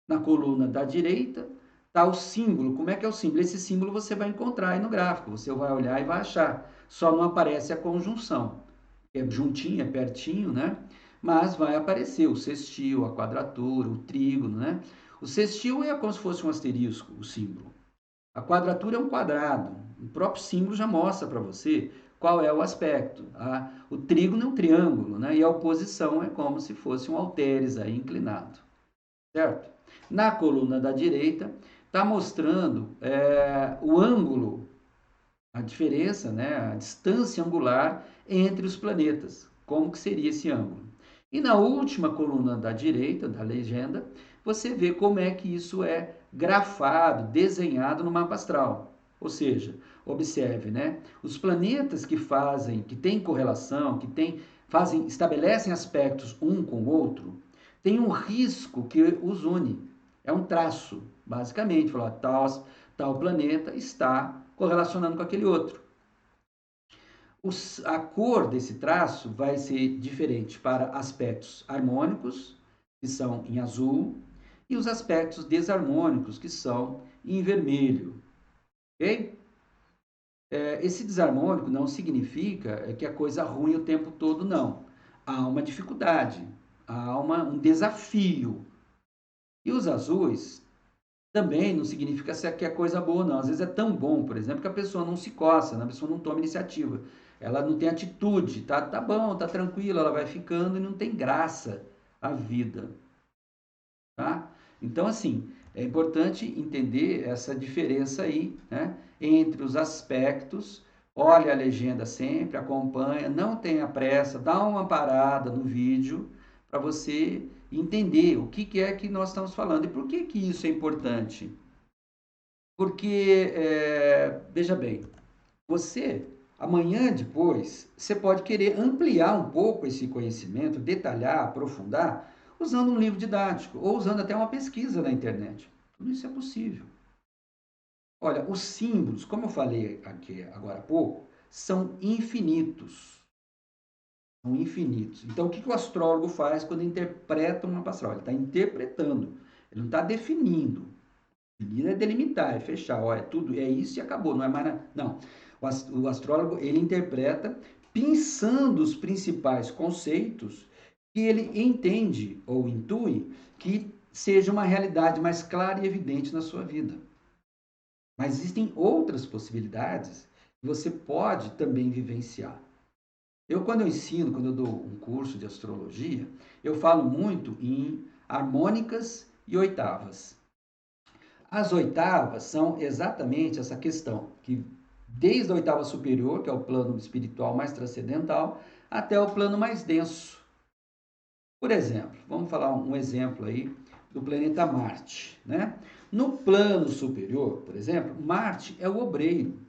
Na coluna da direita está o símbolo. Como é que é o símbolo? Esse símbolo você vai encontrar aí no gráfico. Você vai olhar e vai achar. Só não aparece a conjunção. É juntinho, é pertinho, né? Mas vai aparecer o sextil, a quadratura, o trígono, né? O sextil é como se fosse um asterisco, o símbolo. A quadratura é um quadrado. O próprio símbolo já mostra para você qual é o aspecto. O trígono é um triângulo, né? E a oposição é como se fosse um halteres aí inclinado, certo? Na coluna da direita está mostrando o ângulo, a diferença, né, a distância angular entre os planetas, como que seria esse ângulo. E na última coluna da direita, da legenda, você vê como é que isso é grafado, desenhado no mapa astral. Ou seja, observe, né, os planetas que têm correlação, estabelecem aspectos um com o outro, tem um risco que os une. É um traço, basicamente, falar tal planeta está correlacionando com aquele outro. A cor desse traço vai ser diferente para aspectos harmônicos que são em azul, e os aspectos desarmônicos, que são em vermelho. Ok? Esse desarmônico não significa que a coisa ruim o tempo todo, não. Há uma dificuldade, há um desafio. E os azuis também não significa que é coisa boa, não. Às vezes é tão bom, por exemplo, que a pessoa não se coça, a pessoa não toma iniciativa. Ela não tem atitude, tá bom, tá tranquilo, ela vai ficando e não tem graça a vida, tá? Então, assim, é importante entender essa diferença aí, né, entre os aspectos. Olha a legenda sempre, acompanha, não tenha pressa, dá uma parada no vídeo para você entender o que é que nós estamos falando e por que isso é importante. Porque, veja bem, você, amanhã depois, você pode querer ampliar um pouco esse conhecimento, detalhar, aprofundar, usando um livro didático ou usando até uma pesquisa na internet. Tudo isso é possível. Olha, os símbolos, como eu falei aqui agora há pouco, são infinitos. São infinitos. Então, o que o astrólogo faz quando interpreta uma astral? Ele está interpretando, ele não está definindo. Definir é delimitar, é fechar, ó, é tudo, é isso e acabou, não é mais nada. Não. O astrólogo, ele interpreta pensando os principais conceitos que ele entende ou intui que seja uma realidade mais clara e evidente na sua vida. Mas existem outras possibilidades que você pode também vivenciar. Quando eu ensino, quando eu dou um curso de astrologia, eu falo muito em harmônicas e oitavas. As oitavas são exatamente essa questão, que desde a oitava superior, que é o plano espiritual mais transcendental, até o plano mais denso. Por exemplo, vamos falar um exemplo aí do planeta Marte, né? No plano superior, por exemplo, Marte é o obreiro.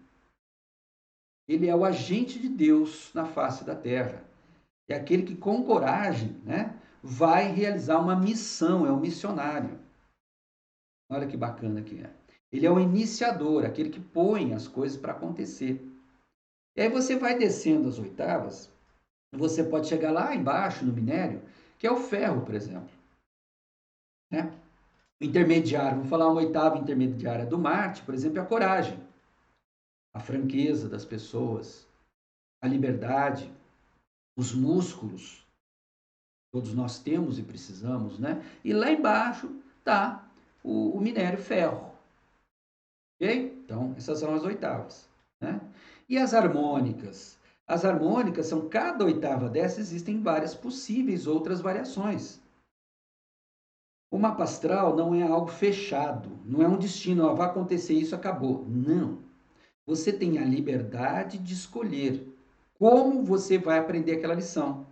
Ele é o agente de Deus na face da Terra. É aquele que com coragem, né, vai realizar uma missão, é um missionário. Olha que bacana que é. Ele é o iniciador, aquele que põe as coisas para acontecer. E aí você vai descendo as oitavas, você pode chegar lá embaixo no minério, que é o ferro, por exemplo. Né? O intermediário, vamos falar uma oitava intermediária do Marte, por exemplo, é a coragem, a franqueza das pessoas, a liberdade, os músculos, todos nós temos e precisamos, né? E lá embaixo está o minério ferro. Ok? Então, essas são as oitavas. Né? E as harmônicas? As harmônicas são, cada oitava dessas, existem várias possíveis outras variações. O mapa astral não é algo fechado, não é um destino, ó, vai acontecer isso, acabou. Não. Você tem a liberdade de escolher como você vai aprender aquela lição.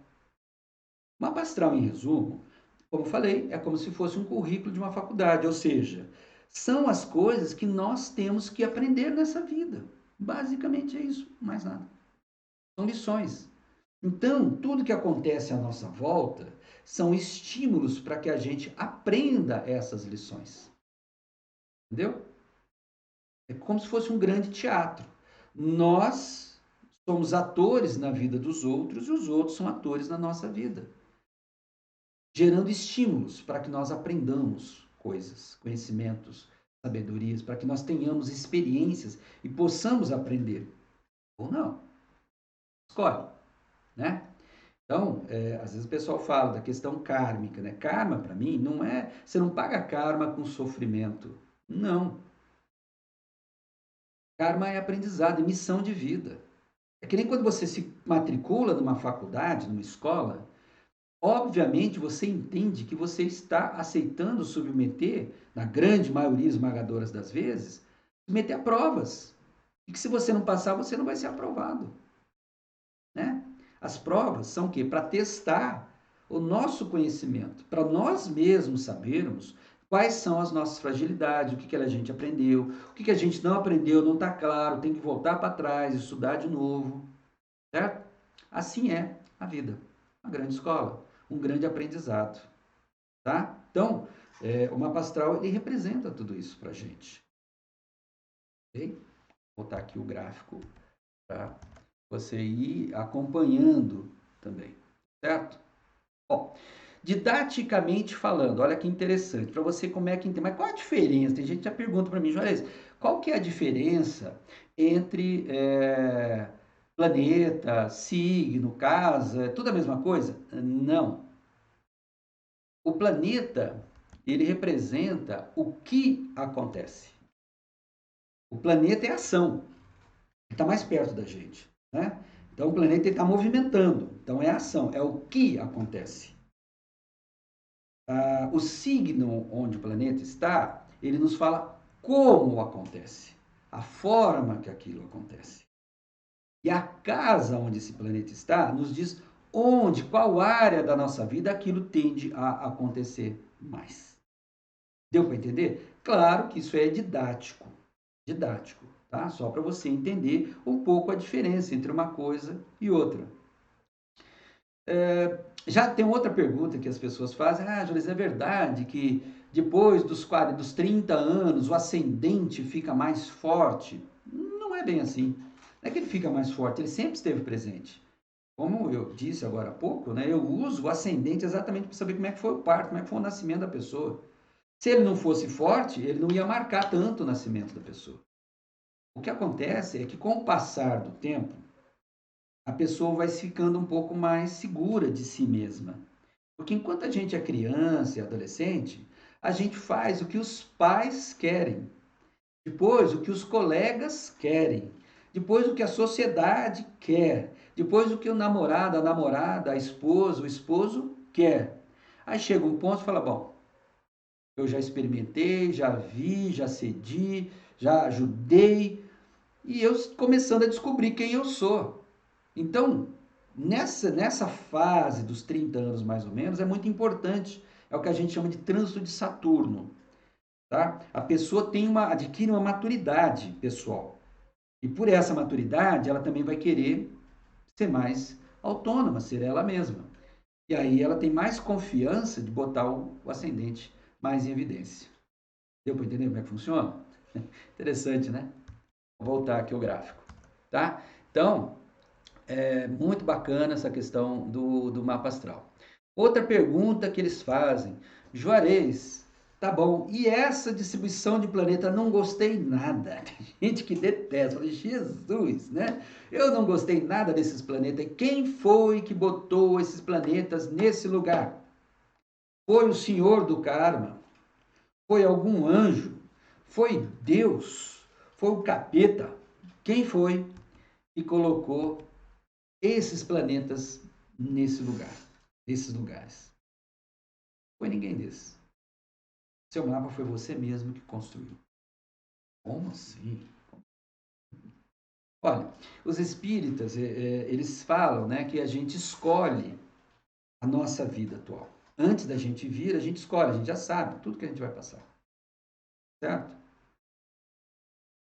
O mapa astral, em resumo, como eu falei, é como se fosse um currículo de uma faculdade, ou seja, são as coisas que nós temos que aprender nessa vida. Basicamente é isso, mais nada. São lições. Então, tudo que acontece à nossa volta são estímulos para que a gente aprenda essas lições. Entendeu? É como se fosse um grande teatro. Nós somos atores na vida dos outros e os outros são atores na nossa vida, gerando estímulos para que nós aprendamos coisas, conhecimentos, sabedorias, para que nós tenhamos experiências e possamos aprender. Ou não. Escolhe, né? Então, às vezes o pessoal fala da questão kármica, né? Karma, para mim, não é... Você não paga karma com sofrimento. Não. Karma é aprendizado, é missão de vida. É que nem quando você se matricula numa faculdade, numa escola, obviamente você entende que você está aceitando submeter, na grande maioria esmagadora das vezes, submeter a provas. E que se você não passar, você não vai ser aprovado. Né? As provas são o quê? Para testar o nosso conhecimento, para nós mesmos sabermos quais são as nossas fragilidades, o que a gente aprendeu, o que a gente não aprendeu, não está claro, tem que voltar para trás, estudar de novo. Certo? Assim é a vida. Uma grande escola, um grande aprendizado. Tá? Então, o mapa astral ele representa tudo isso para a gente. Ok? Vou botar aqui o gráfico para você ir acompanhando também. Certo? Bom, didaticamente falando, olha que interessante, para você como é que entende. Mas qual a diferença? Tem gente que já pergunta para mim, Juarez, qual que é a diferença entre planeta, signo, casa, é tudo a mesma coisa? Não. O planeta, ele representa o que acontece. O planeta é ação, ele está mais perto da gente, né? Então o planeta está movimentando, então é ação, é o que acontece. O signo onde o planeta está, ele nos fala como acontece, a forma que aquilo acontece. E a casa onde esse planeta está nos diz onde, qual área da nossa vida aquilo tende a acontecer mais. Deu para entender? Claro que isso é didático, tá? Só para você entender um pouco a diferença entre uma coisa e outra. Já tem outra pergunta que as pessoas fazem, Juliz, é verdade que depois dos 30 anos o ascendente fica mais forte? Não é bem assim. Não é que ele fica mais forte, ele sempre esteve presente. Como eu disse agora há pouco, né, eu uso o ascendente exatamente para saber como é que foi o parto, como é que foi o nascimento da pessoa. Se ele não fosse forte, ele não ia marcar tanto o nascimento da pessoa. O que acontece é que com o passar do tempo, a pessoa vai ficando um pouco mais segura de si mesma. Porque enquanto a gente é criança e adolescente, a gente faz o que os pais querem, depois o que os colegas querem, depois o que a sociedade quer, depois o que o namorado, a namorada, a esposa, o esposo quer. Aí chega um ponto e fala, bom, eu já experimentei, já vi, já cedi, já ajudei, e eu começando a descobrir quem eu sou. Então, nessa fase dos 30 anos mais ou menos, é muito importante. É o que a gente chama de trânsito de Saturno. Tá? A pessoa adquire uma maturidade pessoal. E por essa maturidade, ela também vai querer ser mais autônoma, ser ela mesma. E aí ela tem mais confiança de botar o ascendente mais em evidência. Deu para entender como é que funciona? Interessante, né? Vou voltar aqui o gráfico. Tá? Então, é muito bacana essa questão do mapa astral. Outra pergunta que eles fazem, Juarez, tá bom, e essa distribuição de planeta, não gostei nada. Tem gente que detesta, falei, Jesus, né? Eu não gostei nada desses planetas. E quem foi que botou esses planetas nesse lugar? Foi o Senhor do Karma? Foi algum anjo? Foi Deus? Foi o capeta? Quem foi que colocou esses planetas nesse lugar, nesses lugares? Foi ninguém desses. Seu mapa foi você mesmo que construiu. Como assim? Olha, os espíritas, eles falam, né, que a gente escolhe a nossa vida atual. Antes da gente vir, a gente escolhe, a gente já sabe tudo que a gente vai passar. Certo?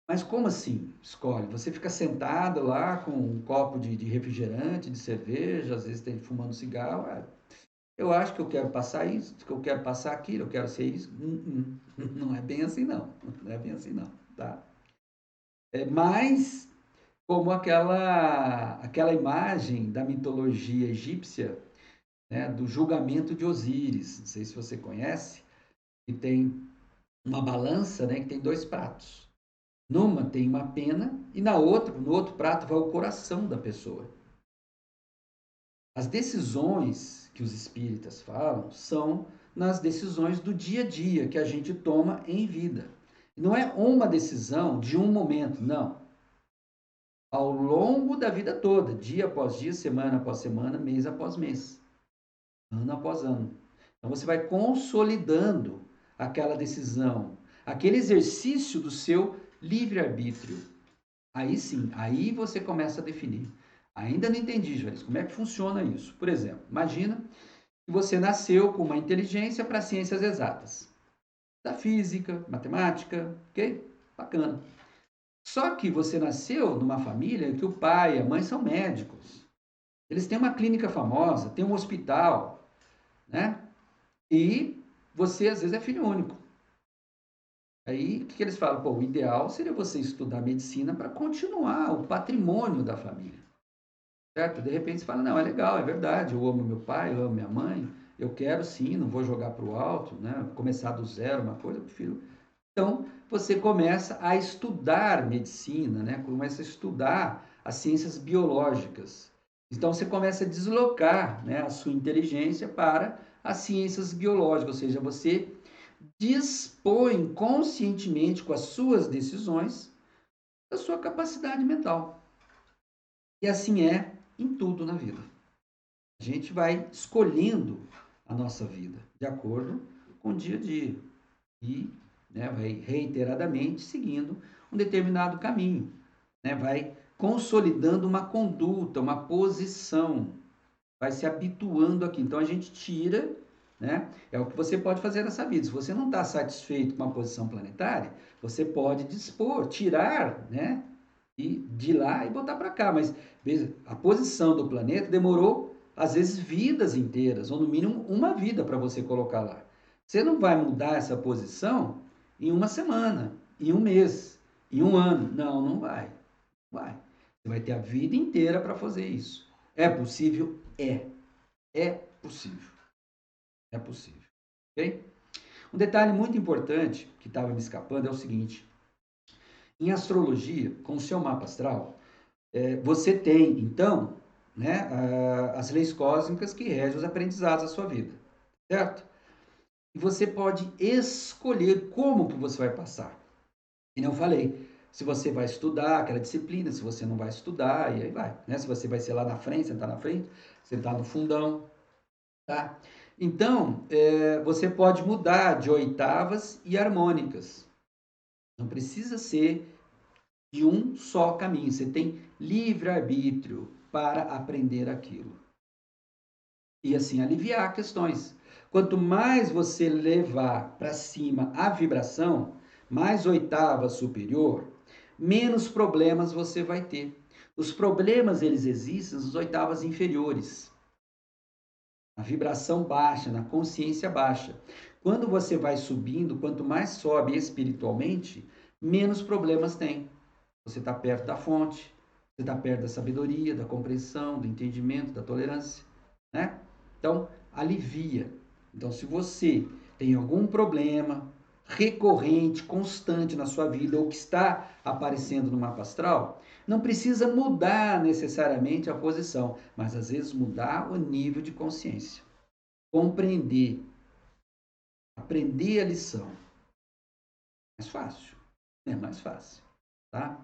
Mas como assim escolhe? Você fica sentado lá com um copo de refrigerante, de cerveja, às vezes tem fumando cigarro. Eu acho que eu quero passar isso, que eu quero passar aquilo, eu quero ser isso. Não é bem assim não. Não é bem assim não, tá? É mais como aquela imagem da mitologia egípcia, né, do julgamento de Osíris. Não sei se você conhece, que tem uma balança, né, que tem dois pratos. Numa tem uma pena e no outro prato vai o coração da pessoa. As decisões que os espíritas falam são nas decisões do dia a dia que a gente toma em vida. Não é uma decisão de um momento, não. Ao longo da vida toda, dia após dia, semana após semana, mês após mês, ano após ano. Então você vai consolidando aquela decisão, aquele exercício do seu livre-arbítrio. Aí sim, aí você começa a definir. Ainda não entendi, Juarez, como é que funciona isso? Por exemplo, imagina que você nasceu com uma inteligência para ciências exatas. Da física, matemática, ok? Bacana. Só que você nasceu numa família que o pai e a mãe são médicos. Eles têm uma clínica famosa, têm um hospital, né? E você, às vezes, é filho único. Aí, o que eles falam? Pô, o ideal seria você estudar medicina para continuar o patrimônio da família. Certo? De repente você fala, não, é legal, é verdade, eu amo meu pai, eu amo minha mãe, eu quero sim, não vou jogar para o alto, né? Começar do zero uma coisa, eu prefiro. Então, você começa a estudar medicina, né? Começa a estudar as ciências biológicas. Então, você começa a deslocar, né, a sua inteligência para as ciências biológicas, ou seja, você dispõe conscientemente com as suas decisões da sua capacidade mental. E assim é em tudo na vida. A gente vai escolhendo a nossa vida de acordo com o dia a dia e, né, vai reiteradamente seguindo um determinado caminho, né, vai consolidando uma conduta, uma posição, vai se habituando aqui. Então a gente tira, né, é o que você pode fazer nessa vida. Se você não está satisfeito com uma posição planetária, você pode dispor, tirar, né, e de lá e botar para cá. Mas veja, a posição do planeta demorou às vezes vidas inteiras, ou no mínimo uma vida para você colocar lá. Você não vai mudar essa posição em uma semana, em um mês, em um ano. Não, não vai. Vai. Você vai ter a vida inteira para fazer isso. É possível? É. É possível. É possível. Ok? Um detalhe muito importante que estava me escapando é o seguinte: em astrologia, com o seu mapa astral, você tem, então, né, as leis cósmicas que regem os aprendizados da sua vida, certo? E você pode escolher como que você vai passar. E não falei, se você vai estudar aquela disciplina, se você não vai estudar, e aí vai, né? Se você vai ser lá na frente, sentar na frente, sentar no fundão, tá? Então, você pode mudar de oitavas e harmônicas. Não precisa ser de um só caminho. Você tem livre-arbítrio para aprender aquilo. E assim aliviar questões. Quanto mais você levar para cima a vibração, mais oitava superior, menos problemas você vai ter. Os problemas eles existem nas oitavas inferiores. A vibração baixa, na consciência baixa. Quando você vai subindo, quanto mais sobe espiritualmente, menos problemas tem. Você está perto da fonte, você está perto da sabedoria, da compreensão, do entendimento, da tolerância, né? Então, alivia. Então, se você tem algum problema recorrente, constante na sua vida, ou que está aparecendo no mapa astral, não precisa mudar necessariamente a posição, mas às vezes mudar o nível de consciência. Compreender, aprender a lição. Mais fácil. É mais fácil, tá?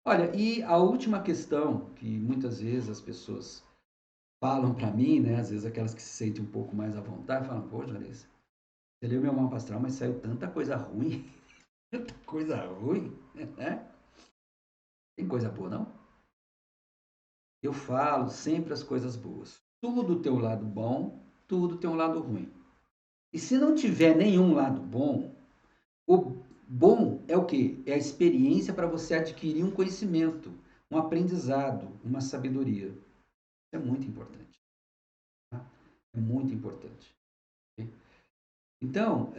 Olha, e a última questão que muitas vezes as pessoas falam para mim, né? Às vezes aquelas que se sentem um pouco mais à vontade, falam, pô, Jones, você leu meu mapa astral, mas saiu tanta coisa ruim, tanta coisa ruim, né? Tem coisa boa, não? Eu falo sempre as coisas boas. Tudo tem um lado bom, tudo tem um lado ruim. E se não tiver nenhum lado bom, o bom é o quê? É a experiência para você adquirir um conhecimento, um aprendizado, uma sabedoria. Isso é muito importante. Tá? É muito importante. Então,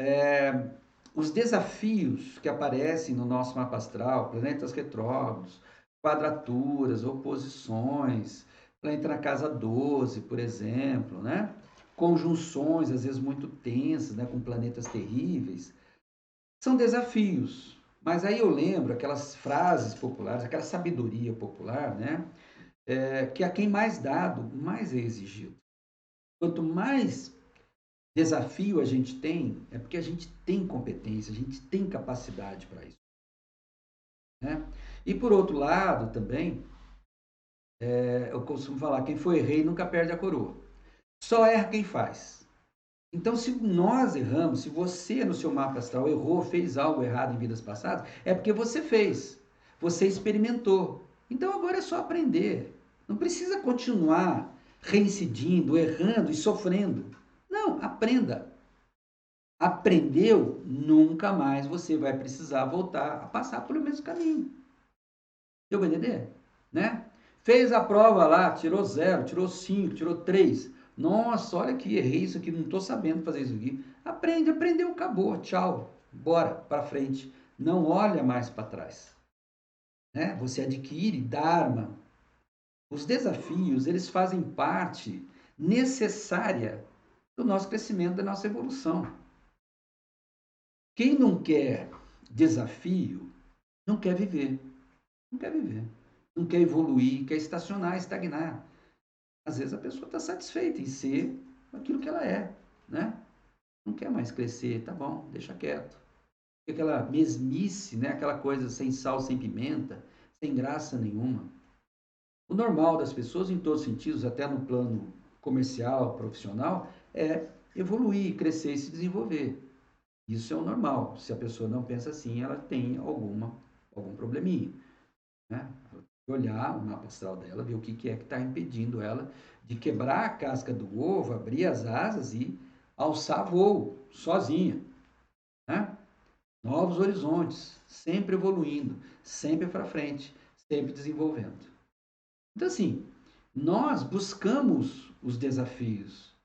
os desafios que aparecem no nosso mapa astral, planetas retrógrados, quadraturas, oposições, planeta na casa 12, por exemplo, né? Conjunções, às vezes muito tensas, né? Com planetas terríveis, são desafios. Mas aí eu lembro aquelas frases populares, aquela sabedoria popular, né? Que a quem mais dado, mais é exigido. Quanto mais desafio a gente tem, é porque a gente tem competência, a gente tem capacidade para isso. Né? E por outro lado também, eu costumo falar, quem foi rei nunca perde a coroa. Só erra quem faz. Então, se nós erramos, se você no seu mapa astral errou, fez algo errado em vidas passadas, é porque você fez, você experimentou. Então agora é só aprender. Não precisa continuar reincidindo, errando e sofrendo. Não, aprenda. Aprendeu, nunca mais você vai precisar voltar a passar pelo mesmo caminho. Deu para entender? Né? Fez a prova lá, tirou 0, tirou 5, tirou 3. Nossa, olha aqui, errei isso aqui, não estou sabendo fazer isso aqui. Aprende, aprendeu, acabou, tchau. Bora para frente. Não olha mais para trás. Né? Você adquire Dharma. Os desafios, eles fazem parte necessária do nosso crescimento, da nossa evolução. Quem não quer desafio, não quer viver. Não quer viver. Não quer evoluir, quer estacionar, estagnar. Às vezes a pessoa está satisfeita em ser aquilo que ela é, né? Não quer mais crescer, tá bom, deixa quieto. Aquela mesmice, né? Aquela coisa sem sal, sem pimenta, sem graça nenhuma. O normal das pessoas, em todos os sentidos, até no plano comercial, profissional, é evoluir, crescer e se desenvolver. Isso é o normal. Se a pessoa não pensa assim, ela tem algum probleminha, né? Olhar o mapa astral dela, ver o que é que está impedindo ela de quebrar a casca do ovo, abrir as asas e alçar voo sozinha, né? Novos horizontes, sempre evoluindo, sempre para frente, sempre desenvolvendo. Então, assim, nós buscamos os desafios.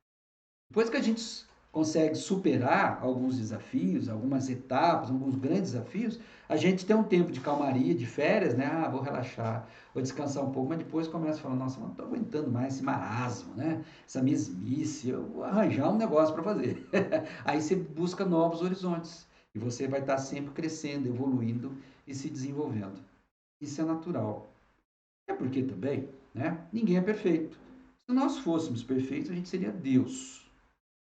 Depois que a gente consegue superar alguns desafios, algumas etapas, alguns grandes desafios, a gente tem um tempo de calmaria, de férias, né? Ah, vou relaxar, vou descansar um pouco, mas depois começa a falar, nossa, não estou aguentando mais esse marasmo, né? Essa mesmice, eu vou arranjar um negócio para fazer. Aí você busca novos horizontes e você vai estar sempre crescendo, evoluindo e se desenvolvendo. Isso é natural. É porque também, né? Ninguém é perfeito. Se nós fôssemos perfeitos, a gente seria Deus.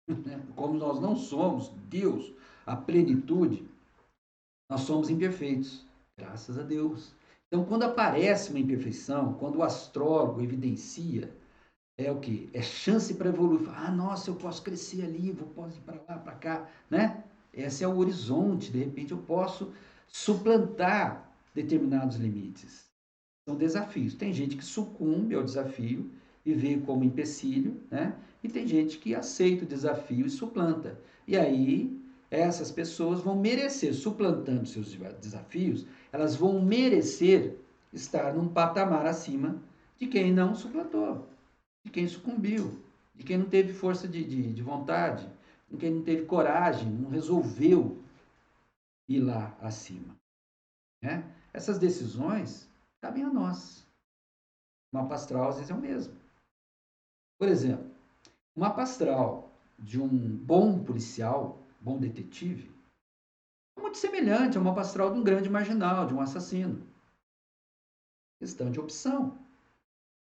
Né? Como nós não somos Deus, a plenitude, nós somos imperfeitos, graças a Deus. Então, quando aparece uma imperfeição, quando o astrólogo evidencia, é o que? É chance para evoluir. Ah, nossa, eu posso crescer ali, posso ir para lá, para cá, né? Esse é o horizonte. De repente, eu posso suplantar determinados limites. São desafios. Tem gente que sucumbe ao desafio e vê como empecilho, né? E tem gente que aceita o desafio e suplanta. E aí, essas pessoas vão merecer, suplantando seus desafios, elas vão merecer estar num patamar acima de quem não suplantou, de quem sucumbiu, de quem não teve força de vontade, de quem não teve coragem, não resolveu ir lá acima, né? Essas decisões cabem a nós. O mapa astral às vezes é o mesmo. Por exemplo, o mapa astral de um bom policial, bom detetive, é muito semelhante ao mapa astral de um grande marginal, de um assassino. Questão de opção.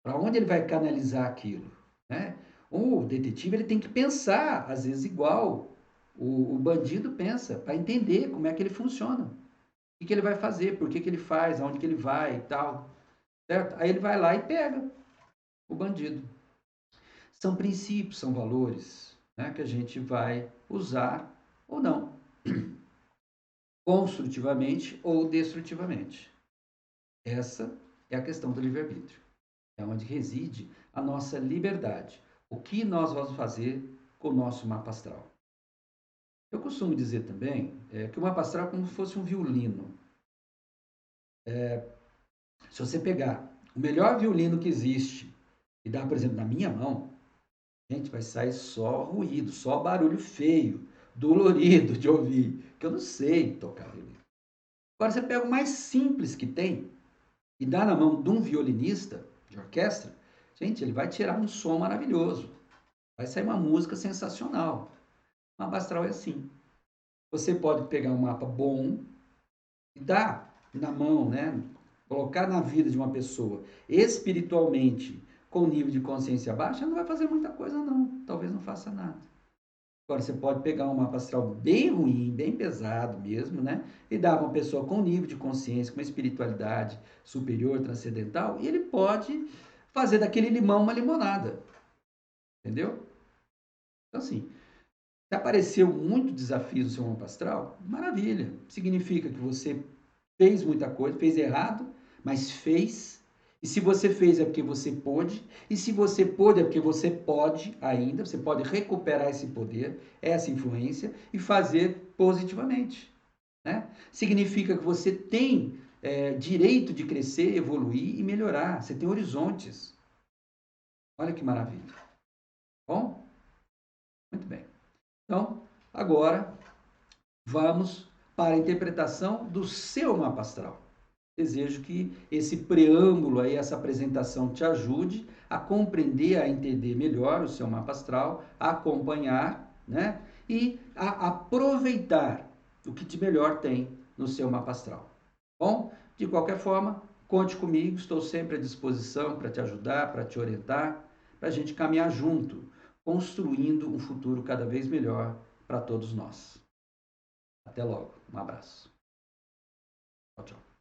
Para onde ele vai canalizar aquilo? Né? O detetive ele tem que pensar, às vezes, igual o bandido pensa, para entender como é que ele funciona. O que ele vai fazer, por que ele faz, aonde que ele vai e tal. Certo? Aí ele vai lá e pega o bandido. São princípios, são valores, né, que a gente vai usar ou não, construtivamente ou destrutivamente. Essa é a questão do livre-arbítrio. É onde reside a nossa liberdade. O que nós vamos fazer com o nosso mapa astral? Eu costumo dizer também que o mapa astral é como se fosse um violino. Se você pegar o melhor violino que existe e dar, por exemplo, na minha mão, gente, vai sair só ruído, só barulho feio, dolorido de ouvir, que eu não sei tocar violino. Agora você pega o mais simples que tem e dá na mão de um violinista de orquestra, gente, ele vai tirar um som maravilhoso. Vai sair uma música sensacional. O mapa astral é assim. Você pode pegar um mapa bom e dar na mão, né? Colocar na vida de uma pessoa espiritualmente com nível de consciência baixa, não vai fazer muita coisa não. Talvez não faça nada. Agora, você pode pegar um mapa astral bem ruim, bem pesado mesmo, né? E dar para uma pessoa com nível de consciência, com espiritualidade superior, transcendental, e ele pode fazer daquele limão uma limonada. Entendeu? Então, assim, se apareceu muito desafio no seu mapa astral, maravilha. Significa que você fez muita coisa, fez errado, mas fez. E se você fez é porque você pôde. E se você pôde é porque você pode ainda. Você pode recuperar esse poder, essa influência e fazer positivamente. Né? Significa que você tem direito de crescer, evoluir e melhorar. Você tem horizontes. Olha que maravilha. Bom? Muito bem. Então, agora vamos para a interpretação do seu mapa astral. Desejo que esse preâmbulo aí, essa apresentação te ajude a compreender, a entender melhor o seu mapa astral, a acompanhar, né? E a aproveitar o que de melhor tem no seu mapa astral. Bom, de qualquer forma, conte comigo, estou sempre à disposição para te ajudar, para te orientar, para a gente caminhar junto, construindo um futuro cada vez melhor para todos nós. Até logo, um abraço. Tchau, tchau.